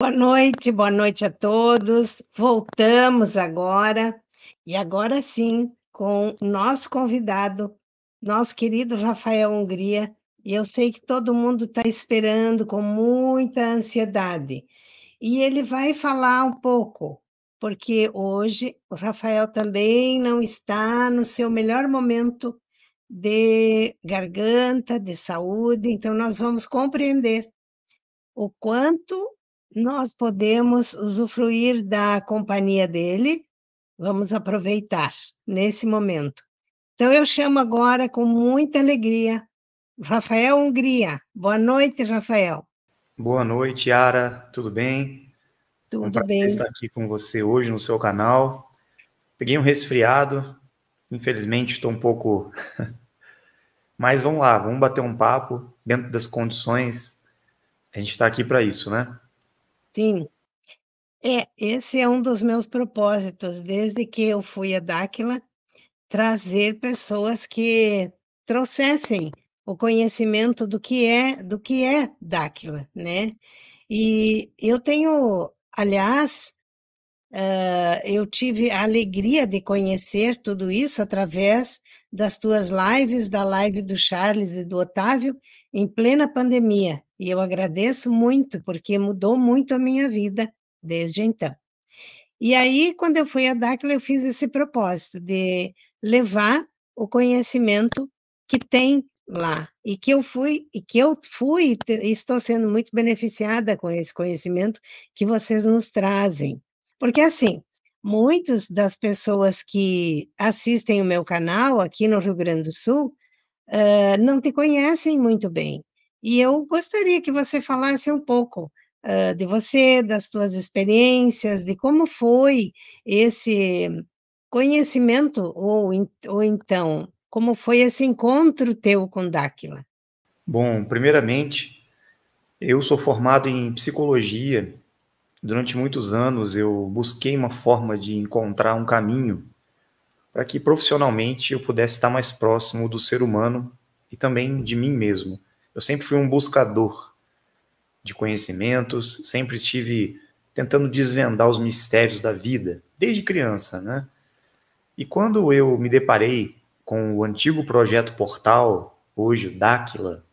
Boa noite a todos. Voltamos agora, e agora sim, com o nosso convidado, nosso querido Rafael Hungria, e eu sei que todo mundo está esperando com muita ansiedade. E ele vai falar um pouco, porque hoje o Rafael também não está no seu melhor momento de garganta, de saúde, então nós vamos compreender o quanto nós podemos usufruir da companhia dele, vamos aproveitar nesse momento. Então, eu chamo agora com muita alegria Rafael Hungria. Boa noite, Rafael. Boa noite, Yara. Tudo bem? É um Tudo prazer bem? estar aqui com você hoje no seu canal. Peguei um resfriado, infelizmente estou um pouco. Mas vamos lá, vamos bater um papo dentro das condições. A gente está aqui para isso, né? Sim. Esse é um dos meus propósitos, desde que eu fui a Dáquila, trazer pessoas que trouxessem o conhecimento do que é Dáquila, né? E eu tenho, aliás, eu tive a alegria de conhecer tudo isso através das tuas lives, da live do Charles e do Otávio, em plena pandemia. E eu agradeço muito, porque mudou muito a minha vida desde então. E aí, quando eu fui a Dáquila, eu fiz esse propósito de levar o conhecimento que tem lá. E estou sendo muito beneficiada com esse conhecimento que vocês nos trazem. Porque, assim, muitas das pessoas que assistem o meu canal aqui no Rio Grande do Sul, não te conhecem muito bem. E eu gostaria que você falasse um pouco, de você, das tuas experiências, de como foi esse conhecimento, ou então, como foi esse encontro teu com Dáquila. Bom, primeiramente, eu sou formado em psicologia. Durante muitos anos eu busquei uma forma de encontrar um caminho para que profissionalmente eu pudesse estar mais próximo do ser humano e também de mim mesmo. Eu sempre fui um buscador de conhecimentos, sempre estive tentando desvendar os mistérios da vida, desde criança, né? E quando eu me deparei com o antigo projeto Portal, hoje o Dáquila,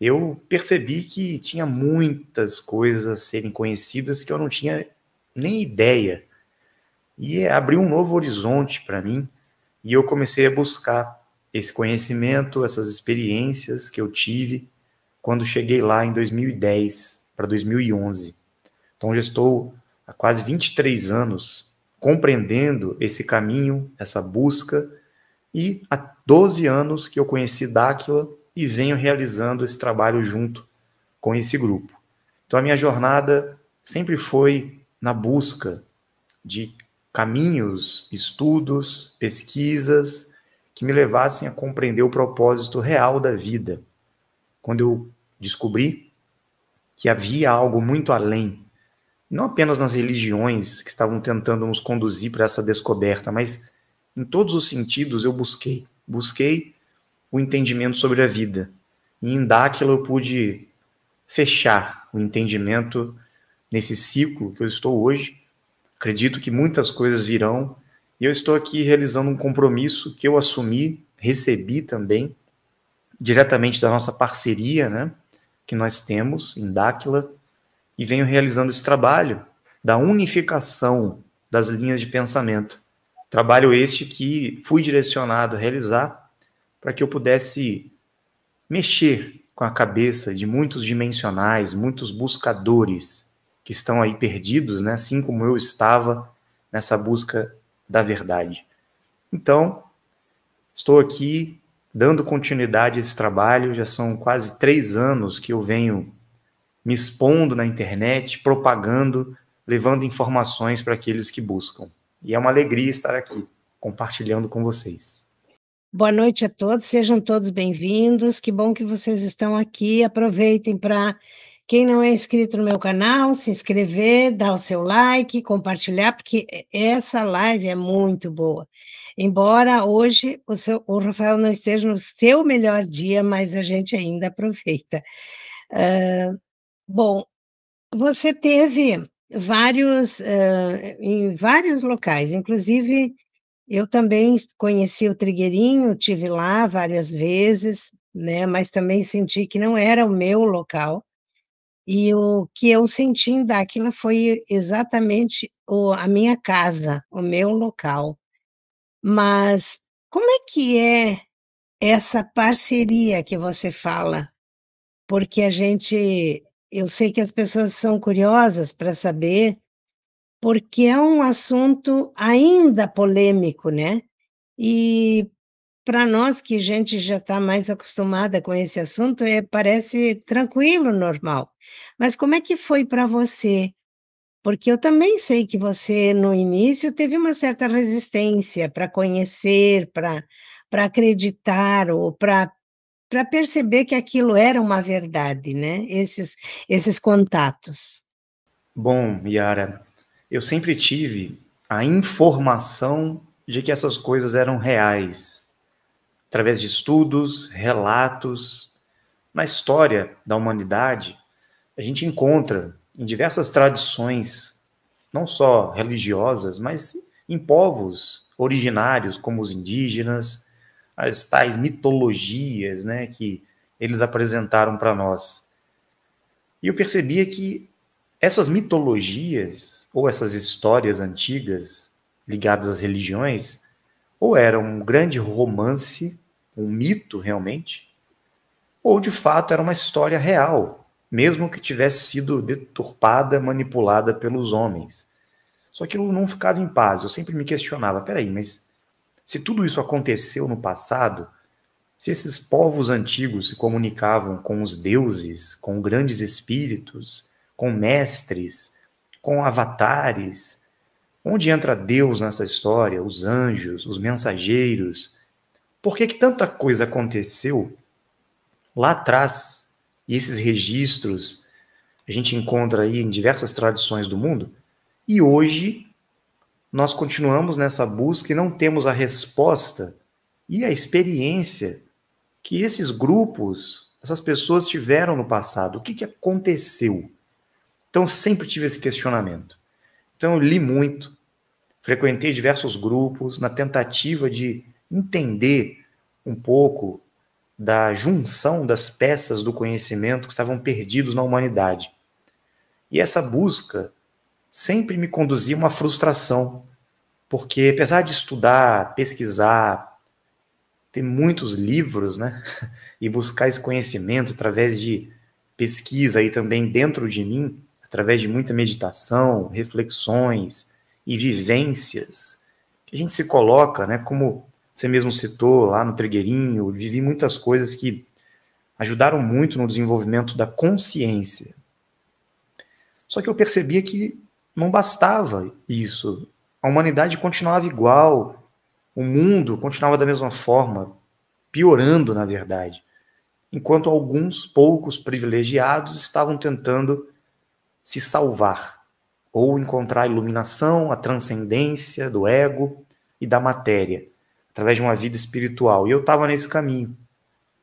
eu percebi que tinha muitas coisas a serem conhecidas que eu não tinha nem ideia. E abriu um novo horizonte para mim, e eu comecei a buscar esse conhecimento, essas experiências que eu tive quando cheguei lá em 2010 para 2011. Então já estou há quase 23 anos compreendendo esse caminho, essa busca, e há 12 anos que eu conheci Dáquila e venho realizando esse trabalho junto com esse grupo. Então a minha jornada sempre foi na busca de caminhos, estudos, pesquisas que me levassem a compreender o propósito real da vida. Quando eu descobri que havia algo muito além, não apenas nas religiões que estavam tentando nos conduzir para essa descoberta, mas em todos os sentidos eu busquei o entendimento sobre a vida. E em Dáquila eu pude fechar o entendimento nesse ciclo que eu estou hoje. Acredito que muitas coisas virão e eu estou aqui realizando um compromisso que eu assumi, recebi também diretamente da nossa parceria, né, que nós temos em Dáquila, e venho realizando esse trabalho da unificação das linhas de pensamento. Trabalho este que fui direcionado a realizar para que eu pudesse mexer com a cabeça de muitos dimensionais, muitos buscadores que estão aí perdidos, né? Assim como eu estava nessa busca da verdade. Então, estou aqui dando continuidade a esse trabalho. Já são quase 3 anos que eu venho me expondo na internet, propagando, levando informações para aqueles que buscam. E é uma alegria estar aqui, compartilhando com vocês. Boa noite a todos, sejam todos bem-vindos. Que bom que vocês estão aqui. Aproveitem para, quem não é inscrito no meu canal, se inscrever, dar o seu like, compartilhar, porque essa live é muito boa. Embora hoje o Rafael não esteja no seu melhor dia, mas a gente ainda aproveita. Bom, Você teve vários, em vários locais, inclusive eu também conheci o Trigueirinho, tive lá várias vezes, né, mas também senti que não era o meu local, e o que eu senti em Dáquila foi exatamente a minha casa, o meu local. Mas como é que é essa parceria que você fala? Porque eu sei que as pessoas são curiosas para saber, porque é um assunto ainda polêmico, né? E para nós que a gente já está mais acostumada com esse assunto, parece tranquilo, normal. Mas como é que foi para você? Porque eu também sei que você, no início, teve uma certa resistência para conhecer, para acreditar ou para perceber que aquilo era uma verdade, né, esses contatos. Bom, Yara, eu sempre tive a informação de que essas coisas eram reais, através de estudos, relatos. Na história da humanidade, a gente encontra em diversas tradições, não só religiosas, mas em povos originários, como os indígenas, as tais mitologias, né, que eles apresentaram para nós. E eu percebia que essas mitologias, ou essas histórias antigas ligadas às religiões, ou eram um grande romance, um mito realmente, ou de fato era uma história real, mesmo que tivesse sido deturpada, manipulada pelos homens. Só que eu não ficava em paz, eu sempre me questionava, peraí, mas se tudo isso aconteceu no passado, se esses povos antigos se comunicavam com os deuses, com grandes espíritos, com mestres, com avatares, onde entra Deus nessa história, os anjos, os mensageiros? Por que que tanta coisa aconteceu lá atrás? E esses registros a gente encontra aí em diversas tradições do mundo, e hoje nós continuamos nessa busca e não temos a resposta e a experiência que esses grupos, essas pessoas tiveram no passado. O que que aconteceu? Então, sempre tive esse questionamento. Então, eu li muito, frequentei diversos grupos na tentativa de entender um pouco da junção das peças do conhecimento que estavam perdidos na humanidade. E essa busca sempre me conduzia a uma frustração, porque apesar de estudar, pesquisar, ter muitos livros, né, e buscar esse conhecimento através de pesquisa aí também dentro de mim, através de muita meditação, reflexões e vivências, que a gente se coloca, né, como você mesmo citou lá no Trigueirinho, eu vivi muitas coisas que ajudaram muito no desenvolvimento da consciência. Só que eu percebia que não bastava isso. A humanidade continuava igual, o mundo continuava da mesma forma, piorando, na verdade, enquanto alguns poucos privilegiados estavam tentando se salvar ou encontrar a iluminação, a transcendência do ego e da matéria, através de uma vida espiritual. E eu estava nesse caminho.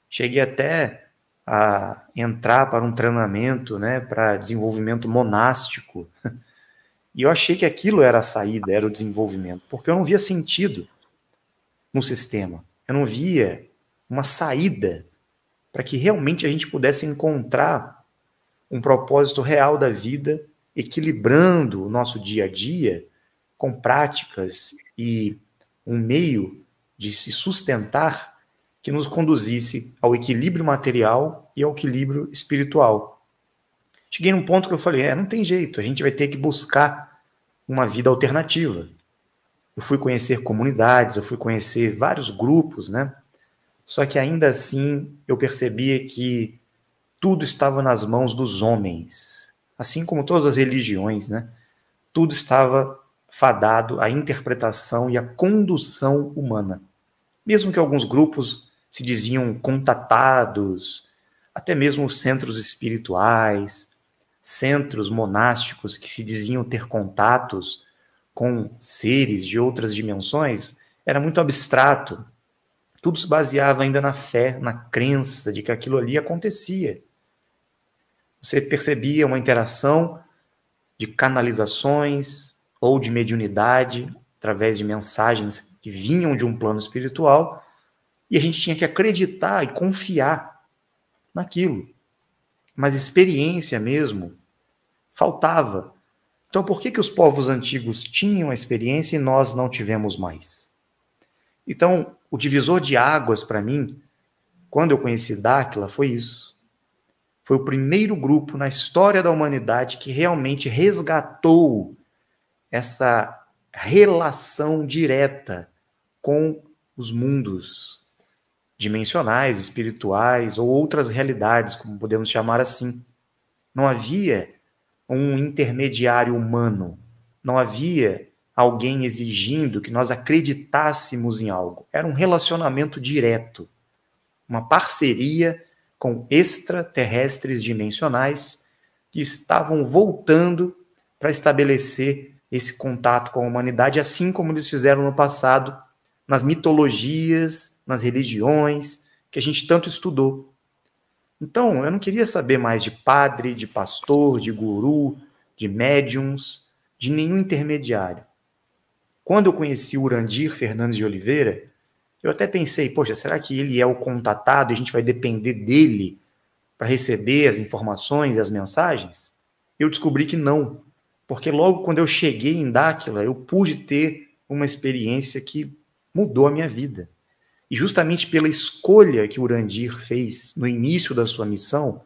Cheguei até a entrar para um treinamento, né, para desenvolvimento monástico. E eu achei que aquilo era a saída, era o desenvolvimento, porque eu não via sentido no sistema. Eu não via uma saída para que realmente a gente pudesse encontrar um propósito real da vida, equilibrando o nosso dia a dia com práticas e um meio de se sustentar que nos conduzisse ao equilíbrio material e ao equilíbrio espiritual. Cheguei num ponto que eu falei, não tem jeito, a gente vai ter que buscar uma vida alternativa. Eu fui conhecer comunidades, eu fui conhecer vários grupos, né? Só que ainda assim eu percebia que tudo estava nas mãos dos homens, assim como todas as religiões, né? Tudo estava fadado à interpretação e à condução humana. Mesmo que alguns grupos se diziam contatados, até mesmo centros espirituais, centros monásticos que se diziam ter contatos com seres de outras dimensões, era muito abstrato. Tudo se baseava ainda na fé, na crença de que aquilo ali acontecia. Você percebia uma interação de canalizações ou de mediunidade através de mensagens que vinham de um plano espiritual, e a gente tinha que acreditar e confiar naquilo. Mas experiência mesmo faltava. Então, por que os povos antigos tinham a experiência e nós não tivemos mais? Então, o divisor de águas para mim, quando eu conheci Dáquila, foi isso. Foi o primeiro grupo na história da humanidade que realmente resgatou essa relação direta com os mundos dimensionais, espirituais ou outras realidades, como podemos chamar assim. Não havia um intermediário humano, não havia alguém exigindo que nós acreditássemos em algo. Era um relacionamento direto, uma parceria com extraterrestres dimensionais que estavam voltando para estabelecer esse contato com a humanidade, assim como eles fizeram no passado, nas mitologias, nas religiões, que a gente tanto estudou. Então, eu não queria saber mais de padre, de pastor, de guru, de médiums, de nenhum intermediário. Quando eu conheci o Urandir Fernandes de Oliveira, eu até pensei, poxa, será que ele é o contatado e a gente vai depender dele para receber as informações e as mensagens? Eu descobri que não, porque logo quando eu cheguei em Dáquila, eu pude ter uma experiência que mudou a minha vida. E justamente pela escolha que o Urandir fez no início da sua missão,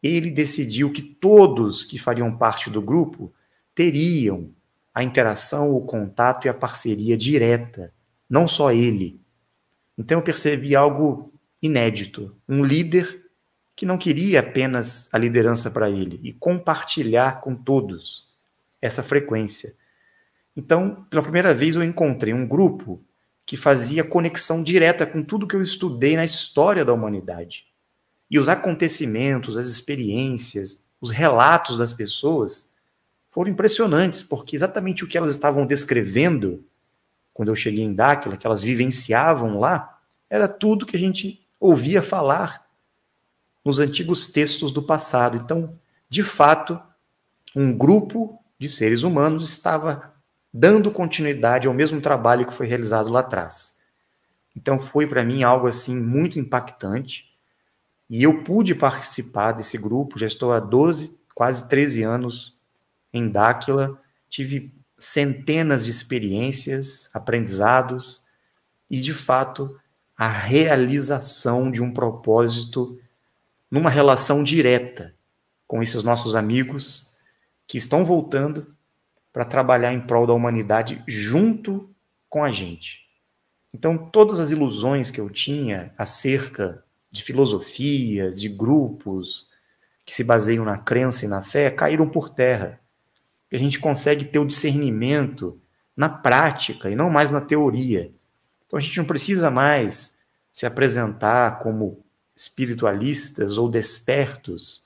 ele decidiu que todos que fariam parte do grupo teriam a interação, o contato e a parceria direta, não só ele. Então eu percebi algo inédito, um líder que não queria apenas a liderança para ele e compartilhar com todos essa frequência. Então, pela primeira vez eu encontrei um grupo que fazia conexão direta com tudo que eu estudei na história da humanidade. E os acontecimentos, as experiências, os relatos das pessoas foram impressionantes, porque exatamente o que elas estavam descrevendo quando eu cheguei em Dáquila, que elas vivenciavam lá, era tudo que a gente ouvia falar nos antigos textos do passado. Então, de fato, um grupo de seres humanos estava dando continuidade ao mesmo trabalho que foi realizado lá atrás. Então, foi para mim algo assim muito impactante. E eu pude participar desse grupo, já estou há 12, quase 13 anos em Dáquila, tive centenas de experiências, aprendizados e, de fato, a realização de um propósito numa relação direta com esses nossos amigos que estão voltando para trabalhar em prol da humanidade junto com a gente. Então, todas as ilusões que eu tinha acerca de filosofias, de grupos que se baseiam na crença e na fé, caíram por terra. A gente consegue ter o discernimento na prática e não mais na teoria. Então, a gente não precisa mais se apresentar como espiritualistas ou despertos.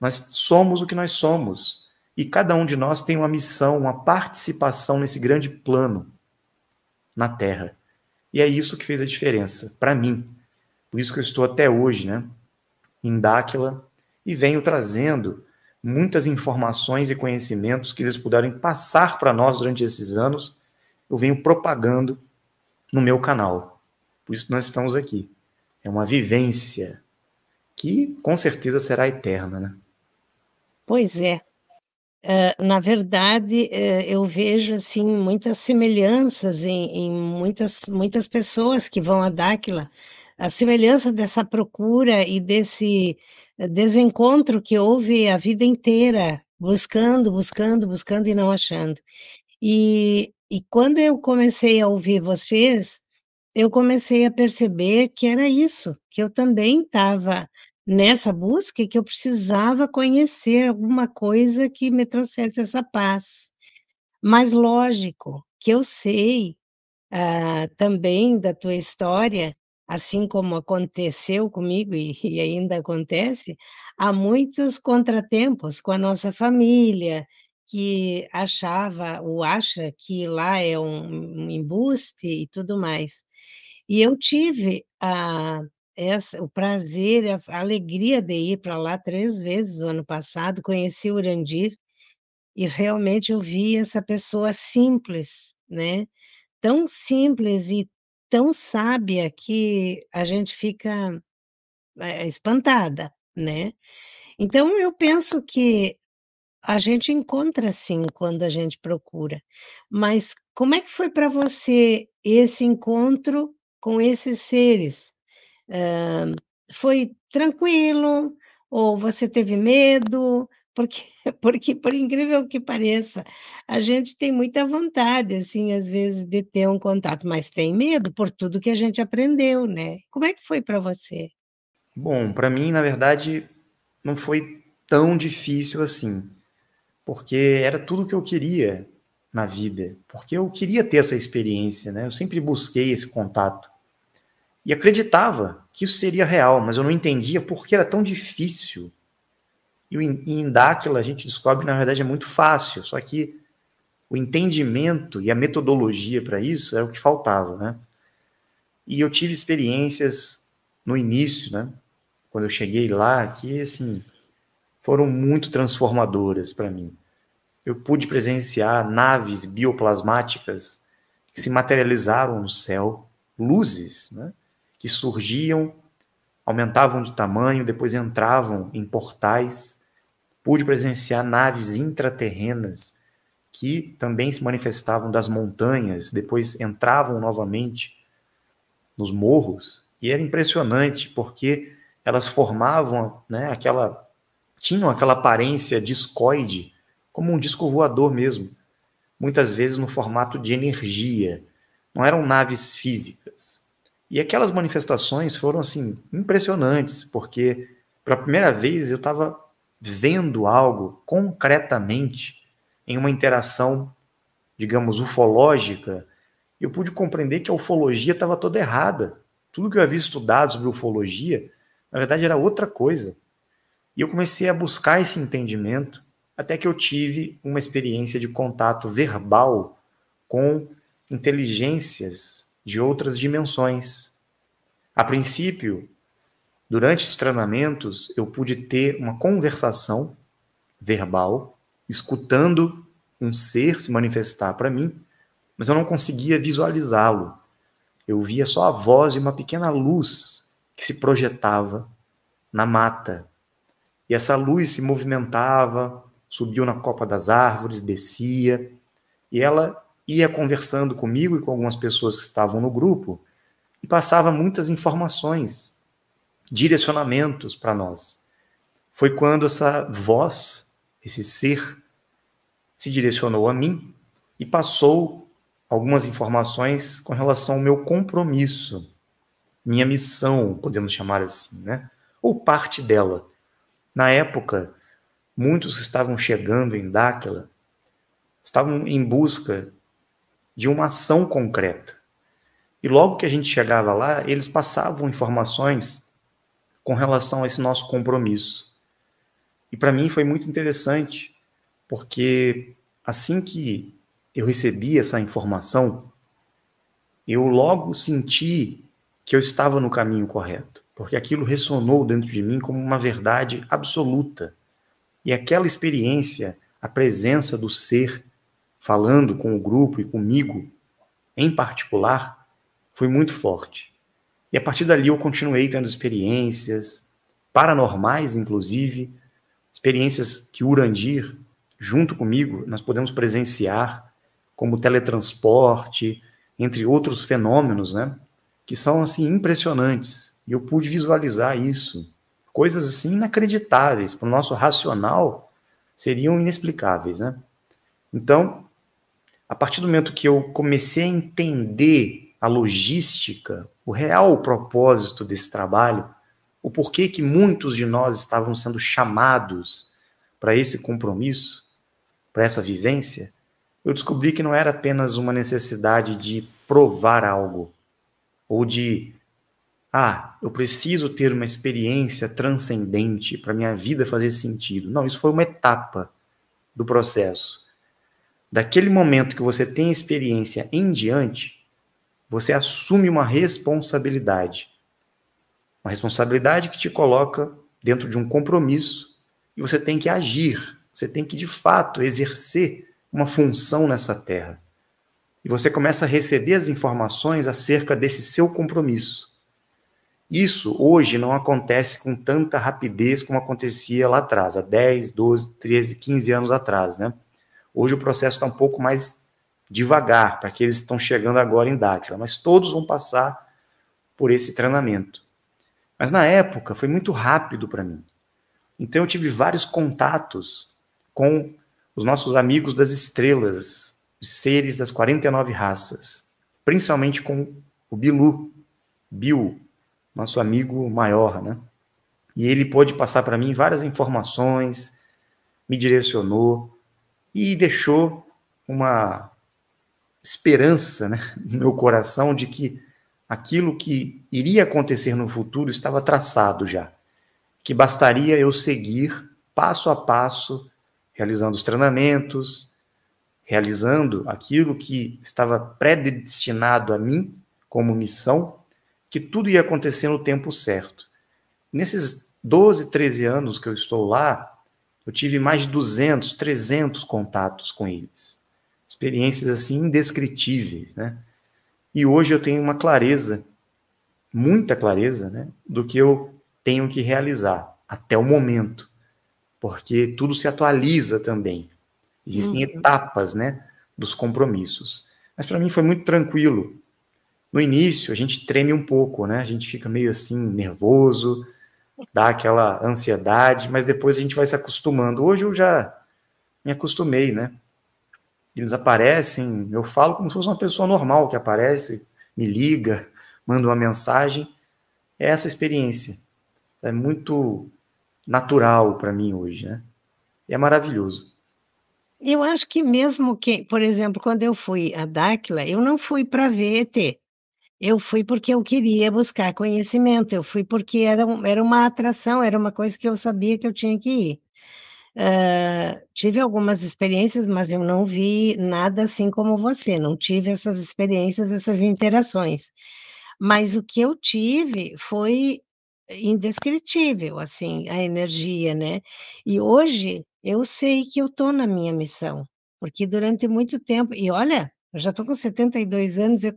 Nós somos o que nós somos. E cada um de nós tem uma missão, uma participação nesse grande plano na Terra. E é isso que fez a diferença, para mim. Por isso que eu estou até hoje, né, em Dáquila, e venho trazendo muitas informações e conhecimentos que eles puderam passar para nós durante esses anos, eu venho propagando no meu canal. Por isso nós estamos aqui. É uma vivência que com certeza será eterna, né? Pois é. Na verdade, eu vejo, assim, muitas semelhanças em muitas pessoas que vão a Dáquila, a semelhança dessa procura e desse desencontro que houve a vida inteira, buscando, buscando, buscando e não achando. E quando eu comecei a ouvir vocês, eu comecei a perceber que era isso, que eu também estava nessa busca e que eu precisava conhecer alguma coisa que me trouxesse essa paz. Mas lógico que eu sei, também da tua história, assim como aconteceu comigo e ainda acontece, há muitos contratempos com a nossa família, que achava ou acha que lá é um embuste e tudo mais. E eu tive o prazer, a alegria de ir para lá 3 vezes o ano passado, conheci o Urandir e realmente eu vi essa pessoa simples, né, tão simples e tão sábia que a gente fica, espantada, né. Então eu penso que a gente encontra sim quando a gente procura. Mas como é que foi para você esse encontro com esses seres? Hã, Foi tranquilo ou você teve medo? Porque porque por incrível que pareça, a gente tem muita vontade, assim, às vezes, de ter um contato, mas tem medo por tudo que a gente aprendeu, né. Como é que foi para você? Bom, para mim, na verdade, não foi tão difícil assim, porque era tudo o que eu queria na vida, porque eu queria ter essa experiência, né? Eu sempre busquei esse contato e acreditava que isso seria real, mas eu não entendia por que era tão difícil. E em Dáquila a gente descobre que, na verdade, é muito fácil, só que o entendimento e a metodologia para isso é o que faltava, né? E eu tive experiências no início, né? Quando eu cheguei lá, que, assim, foram muito transformadoras para mim. Eu pude presenciar naves bioplasmáticas que se materializaram no céu, luzes, né? Que surgiam, aumentavam de tamanho, depois entravam em portais. Pude presenciar naves intraterrenas que também se manifestavam das montanhas, depois entravam novamente nos morros, e era impressionante porque elas formavam, né, tinham aquela aparência discoide, como um disco voador mesmo, muitas vezes no formato de energia, não eram naves físicas. E aquelas manifestações foram assim impressionantes, porque pela primeira vez eu estava vendo algo concretamente em uma interação, digamos, ufológica, eu pude compreender que a ufologia estava toda errada. Tudo que eu havia estudado sobre ufologia, na verdade, era outra coisa. E eu comecei a buscar esse entendimento até que eu tive uma experiência de contato verbal com inteligências de outras dimensões. A princípio, durante os treinamentos, eu pude ter uma conversação verbal, escutando um ser se manifestar para mim, mas eu não conseguia visualizá-lo. Eu via só a voz de uma pequena luz que se projetava na mata. E essa luz se movimentava, subiu na copa das árvores, descia, e ela ia conversando comigo e com algumas pessoas que estavam no grupo e passava muitas informações, direcionamentos para nós. Foi quando essa voz, esse ser, se direcionou a mim e passou algumas informações com relação ao meu compromisso, minha missão, podemos chamar assim, né? Ou parte dela. Na época, muitos que estavam chegando em Dáquila estavam em busca de uma ação concreta. E logo que a gente chegava lá, eles passavam informações com relação a esse nosso compromisso. E para mim foi muito interessante, porque assim que eu recebi essa informação, eu logo senti que eu estava no caminho correto, porque aquilo ressonou dentro de mim como uma verdade absoluta. E aquela experiência, a presença do ser falando com o grupo e comigo, em particular, foi muito forte. E a partir dali eu continuei tendo experiências paranormais, inclusive, experiências que Urandir, junto comigo, nós podemos presenciar, como teletransporte, entre outros fenômenos, né? Que são, assim, impressionantes. E eu pude visualizar isso. Coisas, assim, inacreditáveis. Para o nosso racional, seriam inexplicáveis, né? Então, a partir do momento que eu comecei a entender a logística, o real propósito desse trabalho, o porquê que muitos de nós estavam sendo chamados para esse compromisso, para essa vivência, eu descobri que não era apenas uma necessidade de provar algo, ou de, eu preciso ter uma experiência transcendente para minha vida fazer sentido. Não, isso foi uma etapa do processo. Daquele momento que você tem experiência em diante, você assume uma responsabilidade. Uma responsabilidade que te coloca dentro de um compromisso e você tem que agir, você tem que, de fato, exercer uma função nessa terra. E você começa a receber as informações acerca desse seu compromisso. Isso, hoje, não acontece com tanta rapidez como acontecia lá atrás, há 10, 12, 13, 15 anos atrás, né? Hoje o processo está um pouco mais devagar, para que eles estão chegando agora em Dáquila, mas todos vão passar por esse treinamento. Mas na época foi muito rápido para mim. Então eu tive vários contatos com os nossos amigos das estrelas, os seres das 49 raças, principalmente com o Bill, nosso amigo maior, né? E ele pôde passar para mim várias informações, me direcionou e deixou uma esperança, né, no meu coração de que aquilo que iria acontecer no futuro estava traçado já, que bastaria eu seguir passo a passo, realizando os treinamentos, realizando aquilo que estava predestinado a mim como missão, que tudo ia acontecer no tempo certo. Nesses 12, 13 anos que eu estou lá, eu tive mais de 200, 300 contatos com eles. Experiências assim indescritíveis, né? E hoje eu tenho uma clareza, muita clareza, né, do que eu tenho que realizar até o momento, porque tudo se atualiza também. Existem etapas, né, dos compromissos. Mas para mim foi muito tranquilo. No início a gente treme um pouco, né? A gente fica meio assim nervoso, dá aquela ansiedade, mas depois a gente vai se acostumando. Hoje eu já me acostumei, né? Eles aparecem, eu falo como se fosse uma pessoa normal que aparece, me liga, manda uma mensagem. É essa experiência. É muito natural para mim hoje, né? E é maravilhoso. Eu acho que mesmo que, por exemplo, quando eu fui a Dáquila, eu não fui para ver ET. Eu fui porque eu queria buscar conhecimento, eu fui porque era uma atração, era uma coisa que eu sabia que eu tinha que ir. Tive algumas experiências, mas eu não vi nada assim como você, não tive essas experiências, essas interações. Mas o que eu tive foi indescritível, assim, a energia, né. E hoje eu sei que eu estou na minha missão, porque durante muito tempo e olha, eu já estou com 72 anos e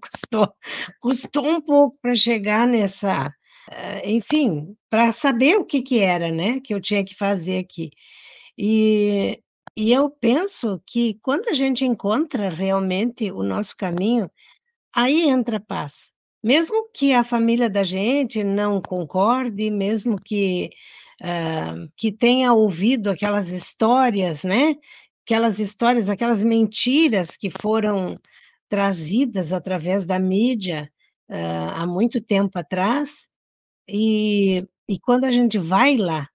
custou um pouco para chegar nessa, enfim, para saber o que que era, né, que eu tinha que fazer aqui. E e eu penso que quando a gente encontra realmente o nosso caminho, aí entra a paz. Mesmo que a família da gente não concorde, mesmo que tenha ouvido aquelas histórias, né, aquelas histórias, aquelas mentiras que foram trazidas através da mídia, há muito tempo atrás, e quando a gente vai lá,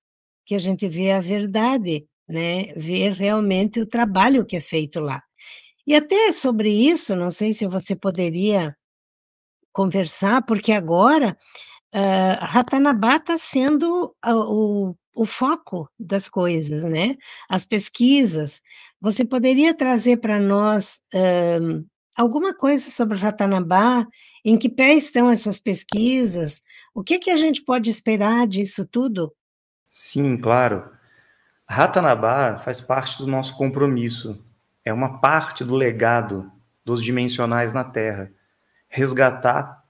que a gente vê a verdade, né, vê realmente o trabalho que é feito lá. E até sobre isso, não sei se você poderia conversar, porque agora, Ratanabá está sendo o foco das coisas, né, as pesquisas. Você poderia trazer para nós, alguma coisa sobre Ratanabá? Em que pé estão essas pesquisas? O que que a gente pode esperar disso tudo? Sim, claro. Ratanabá faz parte do nosso compromisso. É uma parte do legado dos dimensionais na Terra. Resgatar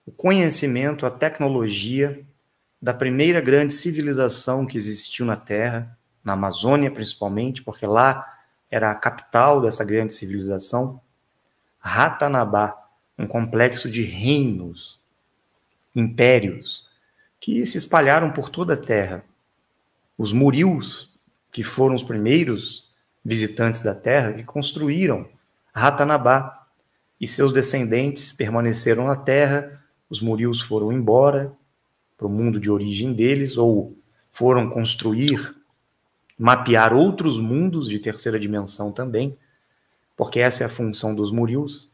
o conhecimento, a tecnologia da primeira grande civilização que existiu na Terra, na Amazônia principalmente, porque lá era a capital dessa grande civilização. Ratanabá, um complexo de reinos, impérios, que se espalharam por toda a Terra. Os Murius, que foram os primeiros visitantes da Terra, que construíram Ratanabá, e seus descendentes permaneceram na Terra, os Murius foram embora para o mundo de origem deles, ou foram construir, mapear outros mundos de terceira dimensão também, porque essa é a função dos Murius.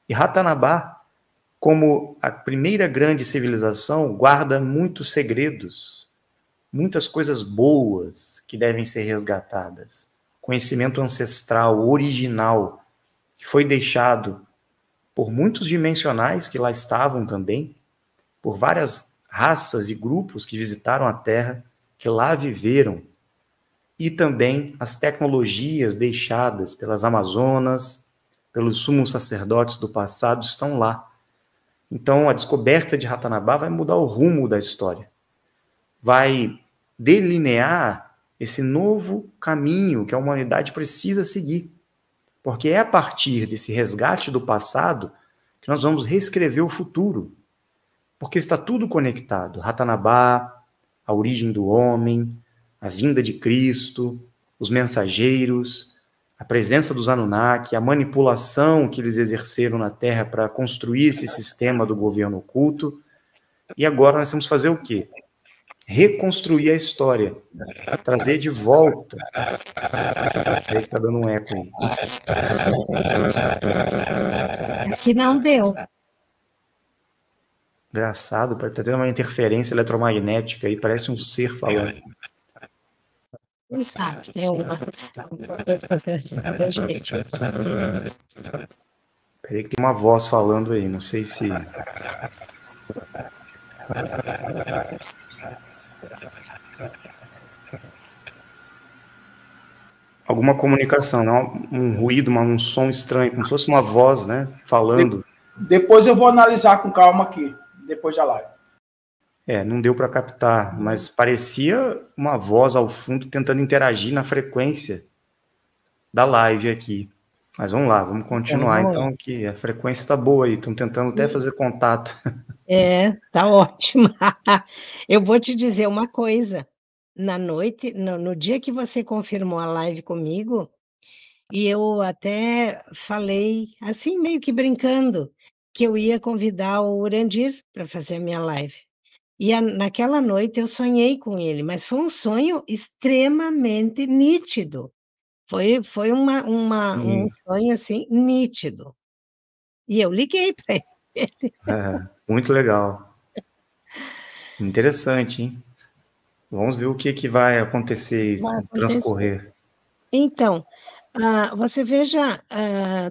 E Ratanabá, como a primeira grande civilização, guarda muitos segredos, muitas coisas boas que devem ser resgatadas. Conhecimento ancestral, original, que foi deixado por muitos dimensionais que lá estavam também, por várias raças e grupos que visitaram a Terra, que lá viveram, e também as tecnologias deixadas pelas Amazonas, pelos sumos sacerdotes do passado estão lá. Então, a descoberta de Ratanabá vai mudar o rumo da história, vai delinear esse novo caminho que a humanidade precisa seguir, porque é a partir desse resgate do passado que nós vamos reescrever o futuro, porque está tudo conectado. Ratanabá, a origem do homem, a vinda de Cristo, os mensageiros, a presença dos Anunnaki, a manipulação que eles exerceram na Terra para construir esse sistema do governo oculto. E agora nós temos que fazer o quê? Reconstruir a história, trazer de volta. Peraí que tá dando um eco aí. Aqui não deu. Engraçado, tá tendo uma interferência eletromagnética aí, parece um ser falando. Não sabe, é uma coisa da gente. Peraí que tem uma voz falando aí, não sei se... Alguma comunicação, não? Um ruído, um som estranho, como se fosse uma voz, né? Falando. Depois eu vou analisar com calma aqui, depois da live. Não deu para captar, mas parecia uma voz ao fundo tentando interagir na frequência da live aqui. Mas vamos lá, vamos continuar. Então, que a frequência está boa aí, estão tentando até fazer contato. Tá ótima. Eu vou te dizer uma coisa. Na noite, no dia que você confirmou a live comigo, e eu até falei, assim, meio que brincando, que eu ia convidar o Urandir para fazer a minha live. E naquela noite eu sonhei com ele, mas foi um sonho extremamente nítido. Foi um sonho, assim, nítido. E eu liguei para ele. Muito legal. Interessante, hein? Vamos ver o que vai acontecer, transcorrer. Então, você veja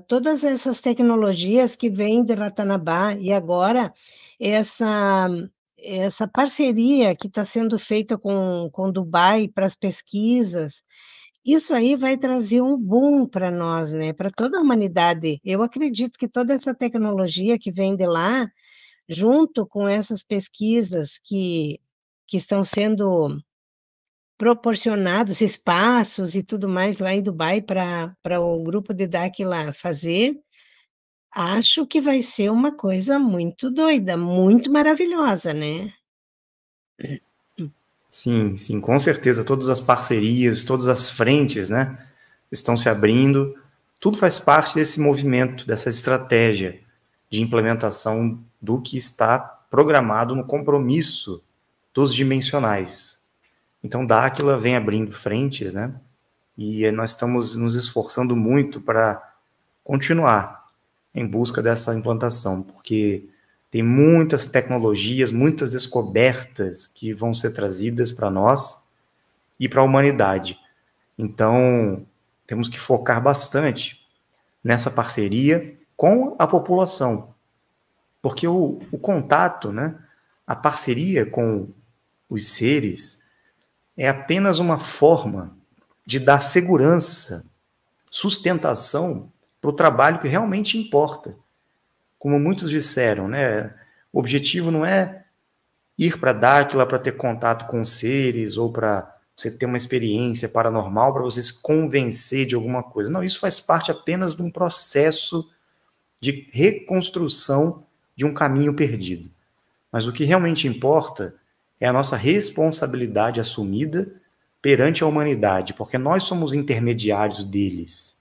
todas essas tecnologias que vêm de Ratanabá e agora essa parceria que está sendo feita com Dubai para as pesquisas, isso aí vai trazer um boom para nós, né? Para toda a humanidade. Eu acredito que toda essa tecnologia que vem de lá, junto com essas pesquisas que estão sendo proporcionados espaços e tudo mais lá em Dubai para o grupo de Dáquila fazer, acho que vai ser uma coisa muito doida, muito maravilhosa, né? Sim, sim, com certeza. Todas as parcerias, todas as frentes, né, estão se abrindo. Tudo faz parte desse movimento, dessa estratégia de implementação do que está programado no compromisso dos dimensionais. Então, Dáquila vem abrindo frentes, né? E nós estamos nos esforçando muito para continuar em busca dessa implantação, porque tem muitas tecnologias, muitas descobertas que vão ser trazidas para nós e para a humanidade. Então, temos que focar bastante nessa parceria com a população, porque o contato, né, a parceria com os seres é apenas uma forma de dar segurança, sustentação para o trabalho que realmente importa. Como muitos disseram, né? O objetivo não é ir para Dáquila para ter contato com seres ou para você ter uma experiência paranormal para você se convencer de alguma coisa. Não, isso faz parte apenas de um processo de reconstrução de um caminho perdido. Mas o que realmente importa é a nossa responsabilidade assumida perante a humanidade, porque nós somos intermediários deles.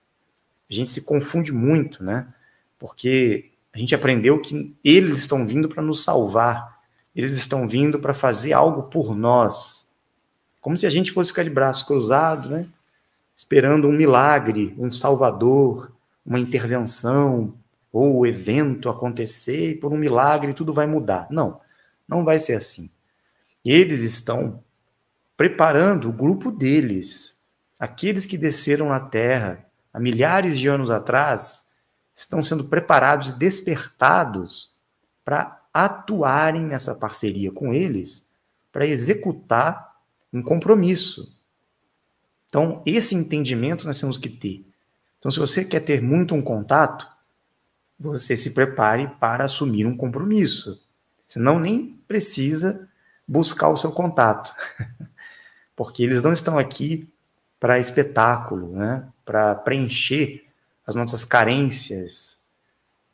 A gente se confunde muito, né? Porque a gente aprendeu que eles estão vindo para nos salvar, eles estão vindo para fazer algo por nós. Como se a gente fosse ficar de braço cruzado, né? Esperando um milagre, um salvador, uma intervenção, ou o evento acontecer e por um milagre tudo vai mudar. Não, não vai ser assim. Eles estão preparando o grupo deles, aqueles que desceram na Terra há milhares de anos atrás, estão sendo preparados e despertados para atuarem nessa parceria com eles para executar um compromisso. Então, esse entendimento nós temos que ter. Então, se você quer ter muito um contato, você se prepare para assumir um compromisso. Senão, nem precisa buscar o seu contato. Porque eles não estão aqui para espetáculo, né? Para preencher as nossas carências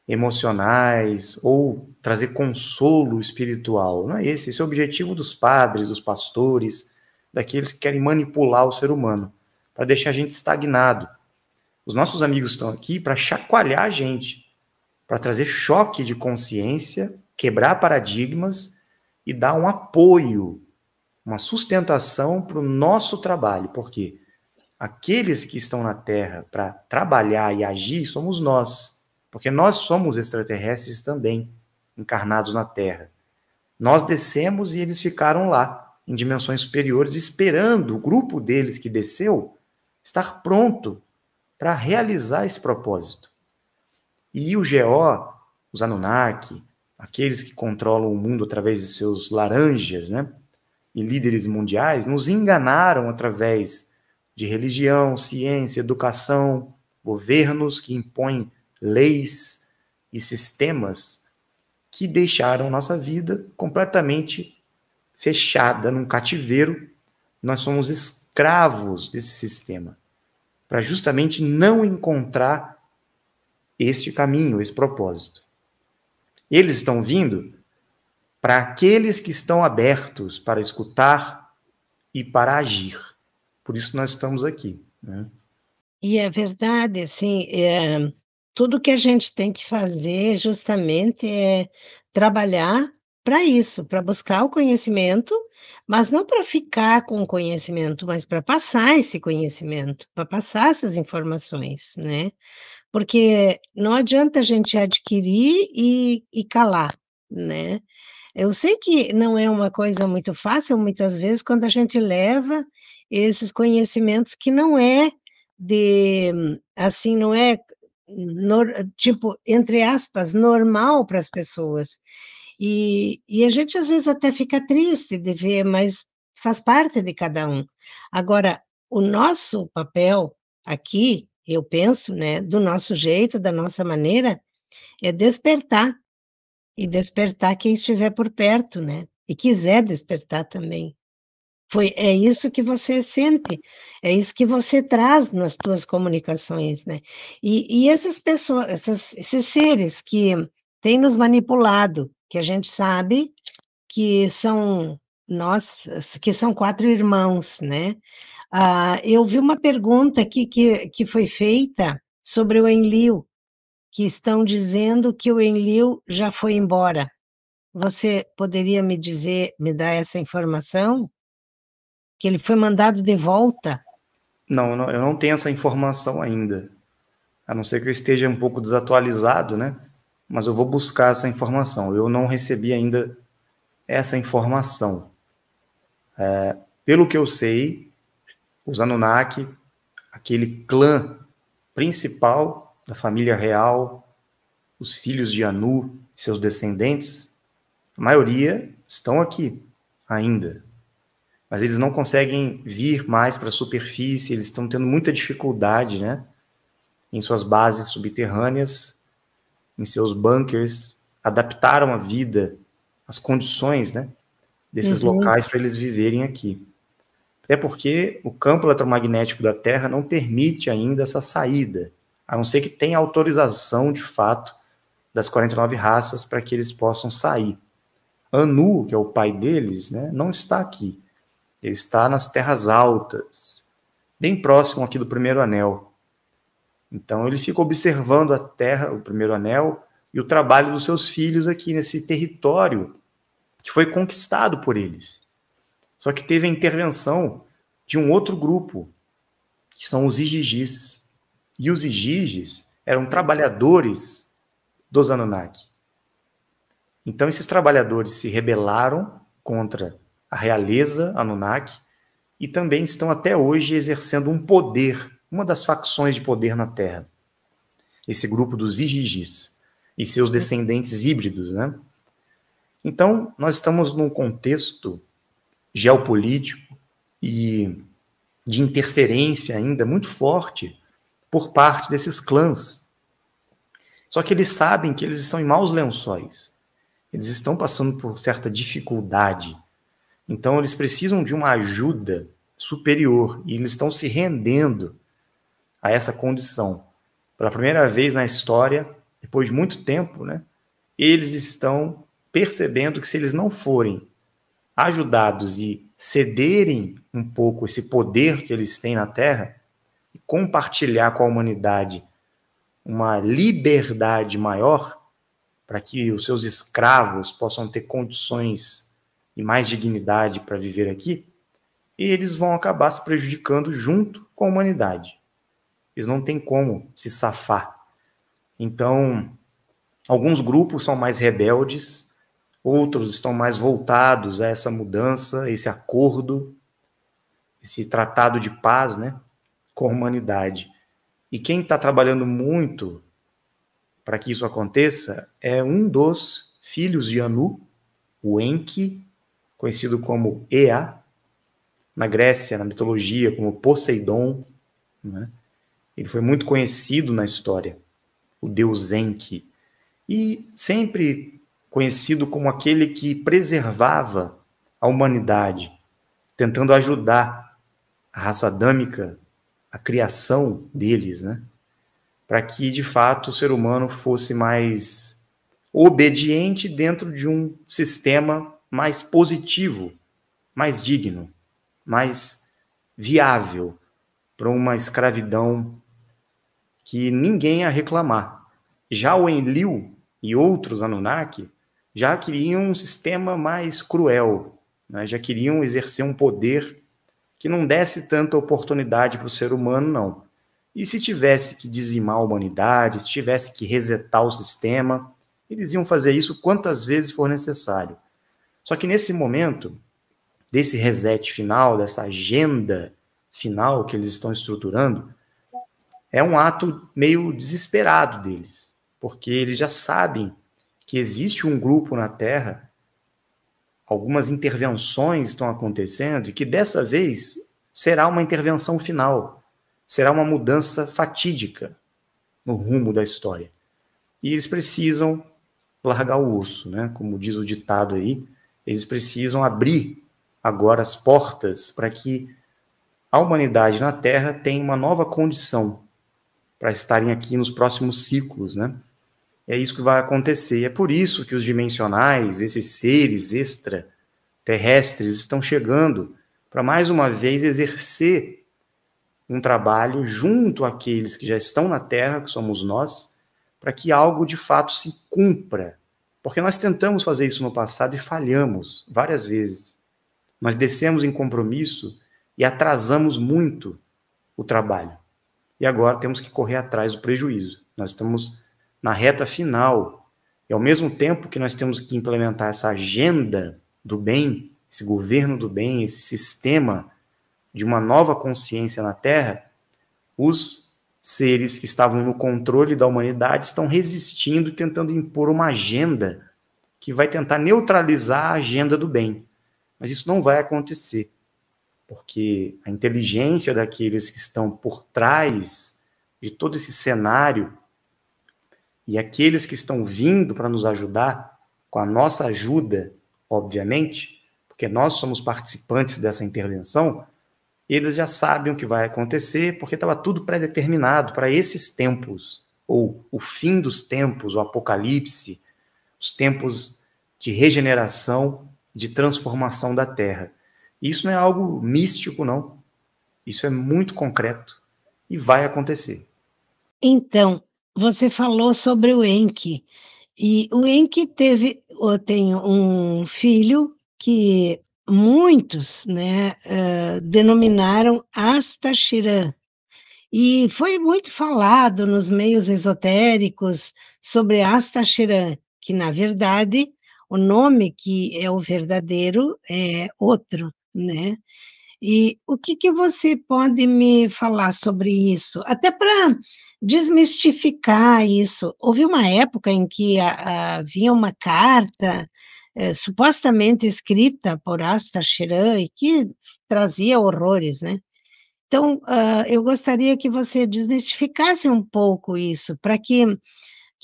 emocionais ou trazer consolo espiritual. Não é esse. Esse é o objetivo dos padres, dos pastores, daqueles que querem manipular o ser humano, para deixar a gente estagnado. Os nossos amigos estão aqui para chacoalhar a gente, para trazer choque de consciência, quebrar paradigmas e dar um apoio, uma sustentação para o nosso trabalho. Por quê? Aqueles que estão na Terra para trabalhar e agir somos nós, porque nós somos extraterrestres também, encarnados na Terra. Nós descemos e eles ficaram lá, em dimensões superiores, esperando o grupo deles que desceu estar pronto para realizar esse propósito. E o GO, os Anunnaki, aqueles que controlam o mundo através de seus laranjas, né, e líderes mundiais, nos enganaram através de religião, ciência, educação, governos que impõem leis e sistemas que deixaram nossa vida completamente fechada num cativeiro. Nós somos escravos desse sistema, para justamente não encontrar este caminho, esse propósito. Eles estão vindo para aqueles que estão abertos para escutar e para agir. Por isso nós estamos aqui, né? E é verdade, assim, tudo que a gente tem que fazer justamente é trabalhar para isso, para buscar o conhecimento, mas não para ficar com o conhecimento, mas para passar esse conhecimento, para passar essas informações, né? Porque não adianta a gente adquirir e calar, né? Eu sei que não é uma coisa muito fácil, muitas vezes, quando a gente leva esses conhecimentos que não é assim, não é, tipo, entre aspas, normal para as pessoas. E a gente, às vezes, até fica triste de ver, mas faz parte de cada um. Agora, o nosso papel aqui, eu penso, né, do nosso jeito, da nossa maneira, é despertar. E despertar quem estiver por perto, né, e quiser despertar também. É isso que você sente, é isso que você traz nas tuas comunicações, né. E essas pessoas, esses seres que têm nos manipulado, que a gente sabe que são nós, que são 4 irmãos, né. Eu vi uma pergunta aqui que foi feita sobre o Enlil, que estão dizendo que o Enlil já foi embora. Você poderia me dizer, me dar essa informação? Que ele foi mandado de volta? Não, eu não tenho essa informação ainda. A não ser que eu esteja um pouco desatualizado, né? Mas eu vou buscar essa informação. Eu não recebi ainda essa informação. Pelo que eu sei, os Anunnaki, aquele clã principal da família real, os filhos de Anu e seus descendentes, a maioria estão aqui ainda. Mas eles não conseguem vir mais para a superfície, eles estão tendo muita dificuldade, né? Em suas bases subterrâneas, em seus bunkers, adaptaram a vida, as condições, né, desses locais para eles viverem aqui. Até porque o campo eletromagnético da Terra não permite ainda essa saída, a não ser que tenha autorização, de fato, das 49 raças para que eles possam sair. Anu, que é o pai deles, né, não está aqui. Ele está nas terras altas, bem próximo aqui do primeiro anel. Então ele fica observando a Terra, o primeiro anel, e o trabalho dos seus filhos aqui nesse território que foi conquistado por eles. Só que teve a intervenção de um outro grupo, que são os Igigis. E os Igigis eram trabalhadores dos Anunnaki. Então esses trabalhadores se rebelaram contra a realeza Anunnaki e também estão até hoje exercendo um poder, uma das facções de poder na Terra. Esse grupo dos Igigis e seus descendentes híbridos, né? Então, nós estamos num contexto geopolítico e de interferência ainda muito forte por parte desses clãs. Só que eles sabem que eles estão em maus lençóis. Eles estão passando por certa dificuldade. Então, eles precisam de uma ajuda superior e eles estão se rendendo a essa condição. Pela primeira vez na história, depois de muito tempo, né, eles estão percebendo que se eles não forem ajudados e cederem um pouco esse poder que eles têm na Terra e compartilhar com a humanidade uma liberdade maior para que os seus escravos possam ter condições e mais dignidade para viver aqui, eles vão acabar se prejudicando junto com a humanidade. Eles não têm como se safar. Então, alguns grupos são mais rebeldes, outros estão mais voltados a essa mudança, esse acordo, esse tratado de paz, né, com a humanidade. E quem está trabalhando muito para que isso aconteça é um dos filhos de Anu, o Enki, conhecido como Ea, na Grécia, na mitologia, como Poseidon, né? Ele foi muito conhecido na história, o deus Enki, e sempre conhecido como aquele que preservava a humanidade, tentando ajudar a raça adâmica, a criação deles, né? Para que, de fato, o ser humano fosse mais obediente dentro de um sistema mais positivo, mais digno, mais viável para uma escravidão que ninguém ia reclamar. Já o Enlil e outros Anunnaki já queriam um sistema mais cruel, né? Já queriam exercer um poder que não desse tanta oportunidade para o ser humano, não. E se tivesse que dizimar a humanidade, se tivesse que resetar o sistema, eles iam fazer isso quantas vezes for necessário. Só que nesse momento, desse reset final, dessa agenda final que eles estão estruturando, é um ato meio desesperado deles, porque eles já sabem que existe um grupo na Terra, algumas intervenções estão acontecendo, e que dessa vez será uma intervenção final, será uma mudança fatídica no rumo da história. E eles precisam largar o osso, né? Como diz o ditado aí, eles precisam abrir agora as portas para que a humanidade na Terra tenha uma nova condição para estarem aqui nos próximos ciclos, né? É isso que vai acontecer. E é por isso que os dimensionais, esses seres extraterrestres, estão chegando para mais uma vez exercer um trabalho junto àqueles que já estão na Terra, que somos nós, para que algo de fato se cumpra. Porque nós tentamos fazer isso no passado e falhamos várias vezes. Nós descemos em compromisso e atrasamos muito o trabalho. E agora temos que correr atrás do prejuízo. Nós estamos na reta final. E ao mesmo tempo que nós temos que implementar essa agenda do bem, esse governo do bem, esse sistema de uma nova consciência na Terra, os seres que estavam no controle da humanidade estão resistindo e tentando impor uma agenda que vai tentar neutralizar a agenda do bem. Mas isso não vai acontecer, porque a inteligência daqueles que estão por trás de todo esse cenário e aqueles que estão vindo para nos ajudar, com a nossa ajuda, obviamente, porque nós somos participantes dessa intervenção, eles já sabem o que vai acontecer, porque estava tudo pré-determinado para esses tempos, ou o fim dos tempos, o apocalipse, os tempos de regeneração, de transformação da Terra. Isso não é algo místico, não. Isso é muito concreto e vai acontecer. Então, você falou sobre o Enki, e o Enki tem um filho que muitos, né, denominaram Astaxirã, e foi muito falado nos meios esotéricos sobre Astaxirã, que, na verdade, o nome que é o verdadeiro é outro, né? E o que você pode me falar sobre isso? Até para desmistificar isso. Houve uma época em que havia uma carta supostamente escrita por Asta Sheran e que trazia horrores, né? Então, eu gostaria que você desmistificasse um pouco isso, para que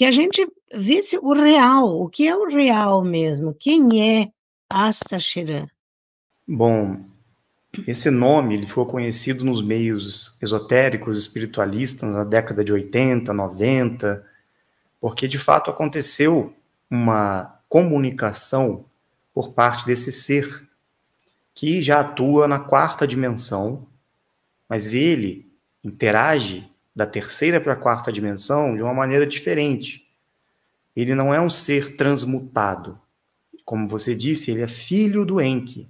a gente visse o real, o que é o real mesmo, quem é Asta Sheran? Bom, esse nome ele foi conhecido nos meios esotéricos, espiritualistas, na década de 80, 90, porque de fato aconteceu uma comunicação por parte desse ser que já atua na quarta dimensão, mas ele interage da terceira para a quarta dimensão de uma maneira diferente. Ele não é um ser transmutado. Como você disse, ele é filho do Enki.